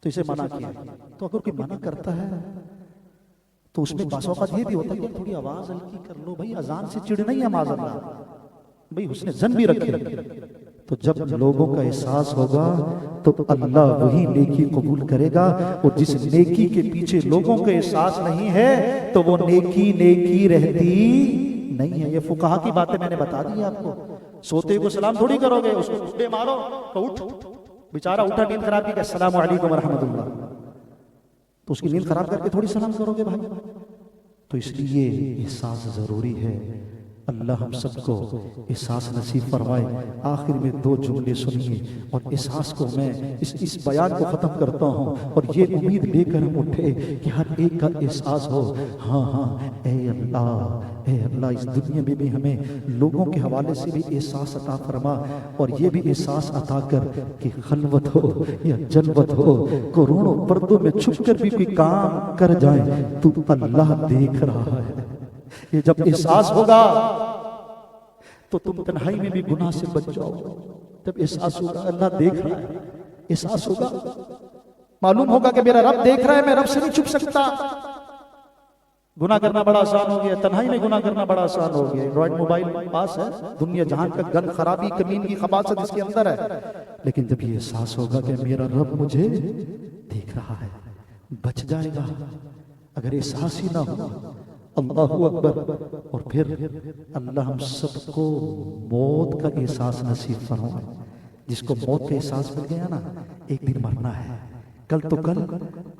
तो इसे मना किया। तो अगर कोई मना करता है तो उसमें बासों का ये भी होता है कि थोड़ी आवाज हल्की कर लो भाई, अजान से चिढ़ नहीं है माज़अल्लाह भाई, उसने जन भी रखे। तो जब लोगों का एहसास होगा तो अल्लाह वही नेकी कबूल करेगा, और जिस नेकी के पीछे लोगों का एहसास नहीं है तो वो नेकी नेकी रहती नहीं है। ये फुकाहा की बातें मैंने बता दी आपको। सोते को सलाम थोड़ी करोगे, उसको उठे मारो तो उठ, बेचारा उठा नींद खराब की, अस्सलामु अलैकुम रहमतुल्लाह, तो उसकी नींद खराब करके थोड़ी सलाम करोगे भाई। तो इसलिए एहसास जरूरी है। अल्लाह हम सबको एहसास नसीब फरमाए। आखिर में दो जुमले सुनिए और एहसास को मैं इस बयान को ख़त्म करता हूँ और ये उम्मीद लेकर हम उठे कि हर एक का एहसास हो। हाँ हाँ, ए अल्लाह इस दुनिया में भी हमें लोगों के हवाले से भी एहसास अता फरमा और ये भी एहसास अता कर कि खलवत हो या जलवत हो, करोड़ों पर्दों में छुप कर भी कोई काम कर जाए तो अल्लाह देख रहा है। ये जब एहसास होगा तो तुम तन्हाई में भी गुनाह से बच जाओ। जब एहसास होगा अल्लाह देख रहा है, एहसास होगा, मालूम होगा कि मेरा रब देख रहा है, मैं रब से नहीं छुप सकता। गुनाह करना बड़ा आसान हो गया, तन्हाई में गुनाह करना बड़ा आसान हो गया। एंड्रॉइड मोबाइल पास है, दुनिया जहान का गंद खराबी कमीनगी खबासत इसके अंदर है। लेकिन जब ये एहसास होगा कि मेरा रब मुझे देख रहा है, बच जाएगा। अगर एहसास ही ना हो, अल्लाहु अकबर। और फिर अल्लाह हम सबको मौत का एहसास नसीब फरमाए। जिसको मौत का एहसास मिल गया ना, एक दिन मरना है, कल तो कल,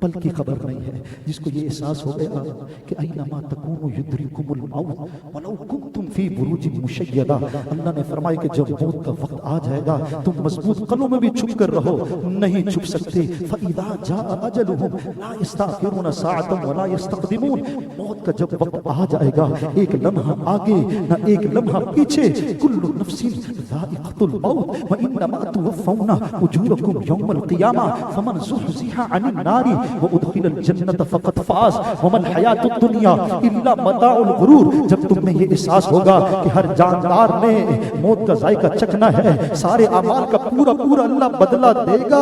पल की खबर नहीं है। जिसको ये एहसास हो गया कि अय्नमा तकूनु युद्रिकुमुल मौत वलौ कुंतुम फी बुरूजिन मुशय्यदा, अल्लाह ने फरमाया कि जब मौत का वक्त आ जाएगा तुम मजबूत कलों में भी छुप कर रहो, नहीं छुप सकते। फइदा जाअ अजलुहुम ला यस्ताखिरुना साअतन वला यस्तक़दिमून, मौत का जब वक्त आ जाएगा, एक लम्हा आगे ना एक लम्हा पीछे। कुल्लु नफ्सिन ज़ाइक़तुल मौत व इन्नमा तुवफ़्फ़ौना उजूरकुम यौमल क़ियामा फमन ज़ुहज़िहा अनिन नारी व उदखिलल जन्नत फ़क़द फ़ाज़ वमल हयातुद दुनिया इल्ला मताउल गुरूर। जब तुम में ये एहसास होगा कि हर जानदार ने मौत का जायका चखना है, सारे अमाल का पूरा पूरा अल्लाह बदला देगा।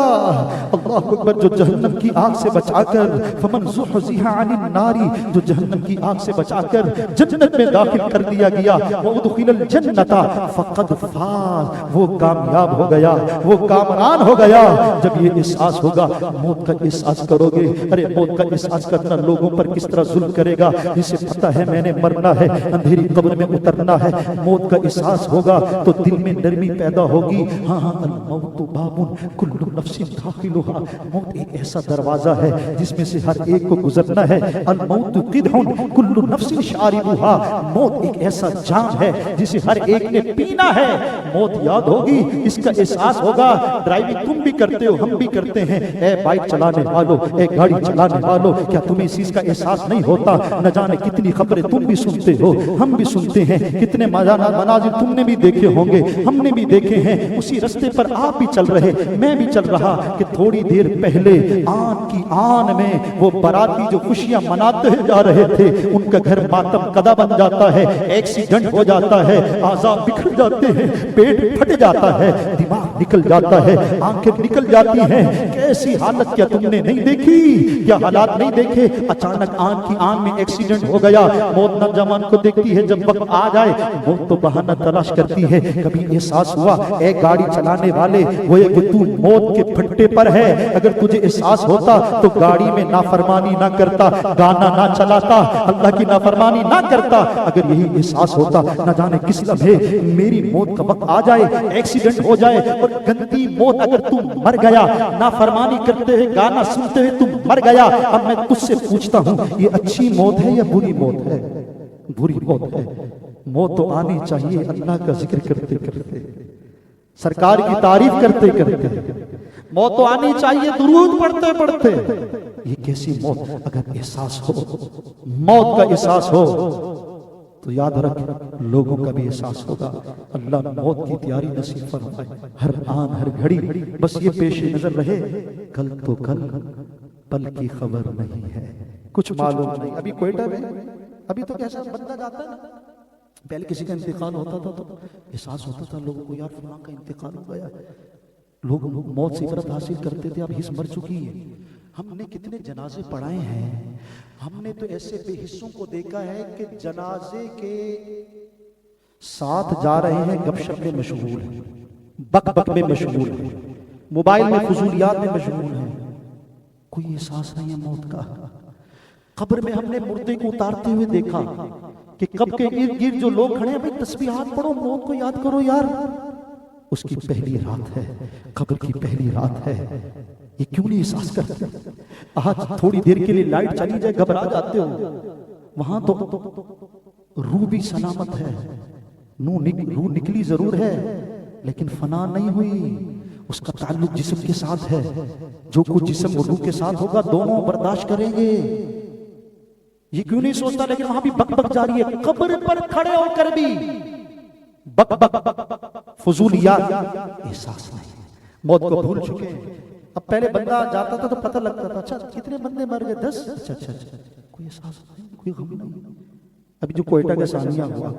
अल्लाहु अकबर। जो जहन्नम की आग से बचाकर, फमन ज़ुहज़िहा अनिन नारी, जो जहन्नम की आग से बचाकर जन्नत में दाखिल कर दिया गया, व उदखिलल जन्नत फ़क़द फ़ाज़, वो कामयाब हो गया, वो कामरान हो गया। जब ये एहसास होगा, मौत का एहसास करोगे। अरे मौत का एहसास करना लोगों पर किस तरह जुल्म करेगा, जिसे पता है मैंने मरना है, अंधेरी कब्र में उतरना है। मौत का एहसास होगा तो दिल में नरमी पैदा होगी। हाँ हाँ, अल मौतु बाबुन कुल्लु नफ्सिन दाखिलुहा, मौत एक ऐसा दरवाजा है जिसमें से हर एक को गुजरना है। अल मौतु क़िदहुन कुल्लु नफ्सिन शारिबुहा, मौत एक ऐसा जाम है जिसे हर एक ने पीना है। मौत याद होगी, इसका एहसास होगा। ड्राइविंग तुम भी करते हो, हम भी करते हैं। ए बाइक चलाने वालों, ए गाड़ी चलाने वालों, क्या तुम्हें इस चीज का एहसास नहीं होता? न जाने कितनी खबरें तुम भी सुनते हो, हम भी सुनते हैं। कितने मनाजिर तुमने भी देखे होंगे, हमने भी देखे हैं। उसी रास्ते पर आप भी चल रहे, मैं भी चल रहा कि थोड़ी देर पहले आन की आन में वो बाराती जो खुशियां मनाते जा रहे थे, उनका घर मातम कदा बन जाता है, एक्सीडेंट हो जाता है, आज़ाद बिखर जाते हैं, पेट फट जाता है, दिमाग निकल जाता है, आंखें निकल जाती हैं। कैसी हालत क्या तुमने नहीं देखी? क्या हालात नहीं देखे? अचानक आन की आन में एक्सीडेंट हो गया। मौत नौजवान को देखती है, जब वक्त आ जाए मौत तो बहाना तलाश करती है। कभी एहसास हुआ ए गाड़ी चलाने वाले, वो ये कि तू मौत के फट्टे पर है। अगर तुझे एहसास होता तो गाड़ी में नाफरमानी ना करता, गाना ना चलाता, अल्लाह की नाफरमानी ना करता। अगर यही एहसास होता, न जाने किस लम्हे मेरी मौत का वक्त आ जाए, एक्सीडेंट हो जाए और गंदी मौत, अगर तू मर गया, नाफरमानी करते हुए, गाना सुनते हुए तुम मर गया। अब मैं तुझसे पूछता हूँ, ये अच्छी मौत है या बुरी मौत है? बुरी मौत है। मौत तो आनी चाहिए अल्लाह का जिक्र करते करते, सरकार की तारीफ करते करते। मौत तो आनी चाहिए दुरूद पढ़ते पढ़ते। ये कैसी मौत? अगर एहसास हो, मौत का एहसास हो, तो याद रख लोगों का भी एहसास होगा। अल्लाह मौत की तैयारी नसीब फरमाए, हर आन हर घड़ी। बस ये पेश नजर रहे, कल तो कल, पल की खबर नहीं है, कुछ मालूम नहीं। अभी क्वेटा में अभी तो कैसा बंदा जाता है ना, पहले किसी का इंतकाल होता था तो एहसास होता था लोगों को, यार फलां का इंतकाल हो गया। लोग मौत से इबरत हासिल करते थे, अब हिस्स मर चुकी है। हमने कितने जनाजे पढ़ाए हैं, हमने तो ऐसे बेहिस्सों को देखा है कि जनाजे के साथ जा रहे हैं, गपशप में मशगूल हैं, बक बक में मशगूल हैं, मोबाइल में फजूलियात में मशगूल हैं। कोई एहसास नहीं है मौत का। कब्र में हमने मुर्दे को उतारते हुए देखा कि कब्र के इर्द गिर्द जो लोग खड़े हैं, भाई तस्बीहात पढ़ो, मौत को याद करो यार। उसकी पहली रात है, कब्र की पहली रात है। ये क्यों नहीं एहसास करते? आज थोड़ी देर के लिए लाइट चली जाए घबरा जाते हो। वहां तो रूह भी सलामत है, रूह निकली जरूर है लेकिन फना नहीं हुई, उसका ताल्लुक जिस्म के साथ है। जो कुछ जिस्म और रूह के साथ होगा दोनों बर्दाश्त करेंगे। ये क्यों नहीं सोचता, लेकिन वहां भी बक बक जारी है। कब्र पर खड़े होकर भी बक बक फजूलियात, एहसास नहीं, मौत को भूल चुके हैं। अब पहले बंदा जाता था तो पता लगता था, अच्छा कितने बंदे मर गए, 10, अच्छा अच्छा अच्छा, कोई एहसास नहीं, कोई गम नहीं। अभी जो कोयटा का सानिया हुआ,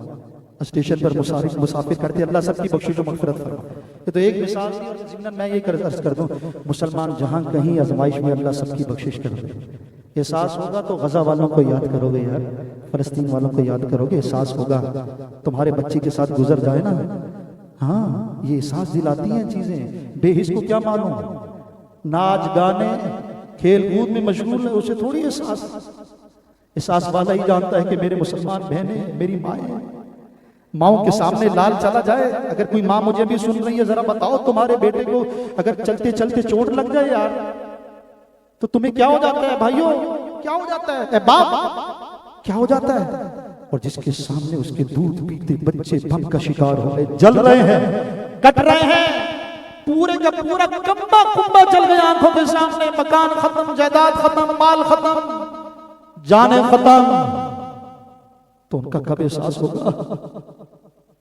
स्टेशन पर मुसाफिर करते, अल्लाह सबकी बख्शिश और मगफिरत फरमाए। ये तो एक मिसाल थी, और ज़िम्नन मैं ये अर्ज कर दूं, मुसलमान जहां कहीं आजमाइश में अल्लाह सबकी बख्शिश कर दे। एहसास होगा तो गजा वालों को याद करोगे यार, फलस्तीन वालों को याद करोगे, एहसास होगा। तुम्हारे बच्चे के साथ गुजर जाए ना, हाँ ये एहसास दिलाती हैं चीजें। बेहिस को क्या मालूम, नाच गाने खेल कूद में मशगूल है, उसे थोड़ी एहसास वाला ही जानता है कि मेरे मुसलमान बहनें, मेरी माएँ, माओं के सामने लाल चला जाए। अगर कोई माँ मुझे भी सुन रही है, जरा बताओ तुम्हारे बेटे को अगर चलते चलते चोट लग जाए यार, तो तुम्हें क्या हो जाता है भाइयों, क्या हो जाता है बाप, क्या हो जाता है। और जिसके सामने उसके दूध पीते बच्चे बम का शिकार हो गए, जल रहे हैं, कट रहे हैं, पूरे का पूरा कम्बा कुंबा जल गया आंखों के सामने, मकान खत्म, जायदाद खत्म, माल खत्म, जाने खत्म, तो उनका कब एहसास होगा।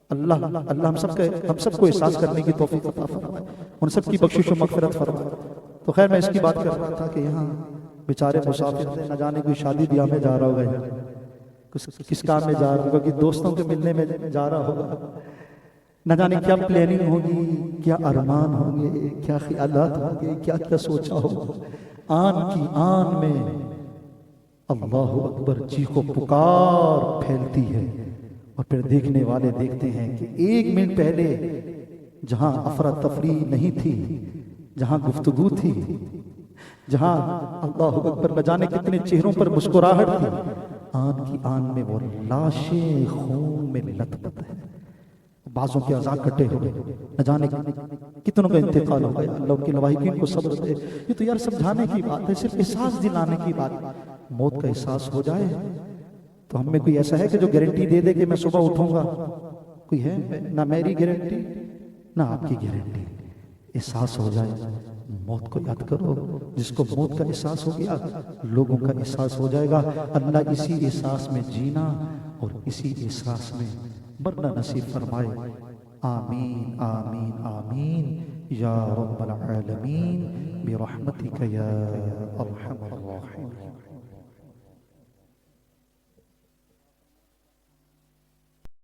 अल्लाह अल्लाह हम सबको एहसास करने की तौफीक अता फरमाए, उन सब की बख्शिश और मगफिरत फरमाए। तो खैर मैं इसकी बात कर रहा था कि यहाँ बेचारे मुसाफिर थे, न जाने कोई शादी ब्याह में जा रहा होगा, किस काम में जा रहा होगा, कि दोस्तों के मिलने में जा रहा होगा, न जाने क्या प्लानिंग होगी, क्या अरमान होंगे, क्या ख्यालात होंगे, क्या क्या सोचा होगा। आन की आन में अल्लाहु अकबर चीखो पुकार फैलती है, और फिर देखने वाले देखते हैं कि 1 मिनट पहले जहां अफरा तफरी नहीं थी, जहां गुफ्तगू थी, जहां अल्लाहु अकबर न जाने कितने चेहरों पर मुस्कुराहट थी, आन की आन में वो लाशें खून में लथपथ है, बाजों के आज़ा कटे हुए, न जाने कितनों का इंतकाल हो गया। अल्लाह उनके लवाहिकीन को सब्र दे। ये तो यार समझाने की बात है, सिर्फ एहसास दिलाने की बात। मौत का एहसास हो जाए तो हम में कोई ऐसा है कि जो गारंटी दे दे कि मैं सुबह उठूंगा, कोई है? ना मेरी गारंटी ना आपकी गारंटी। एहसास हो जाए, मौत को याद करो। जिसको मौत का एहसास हो गया, लोगों का एहसास हो जाएगा। अल्लाह इसी एहसास में जीना और इसी एहसास में मरना नसीब फरमाए। आमीन आमीन आमीन या रब्बल आलमीन बिरहमतिका या अरहमर राहिमीन।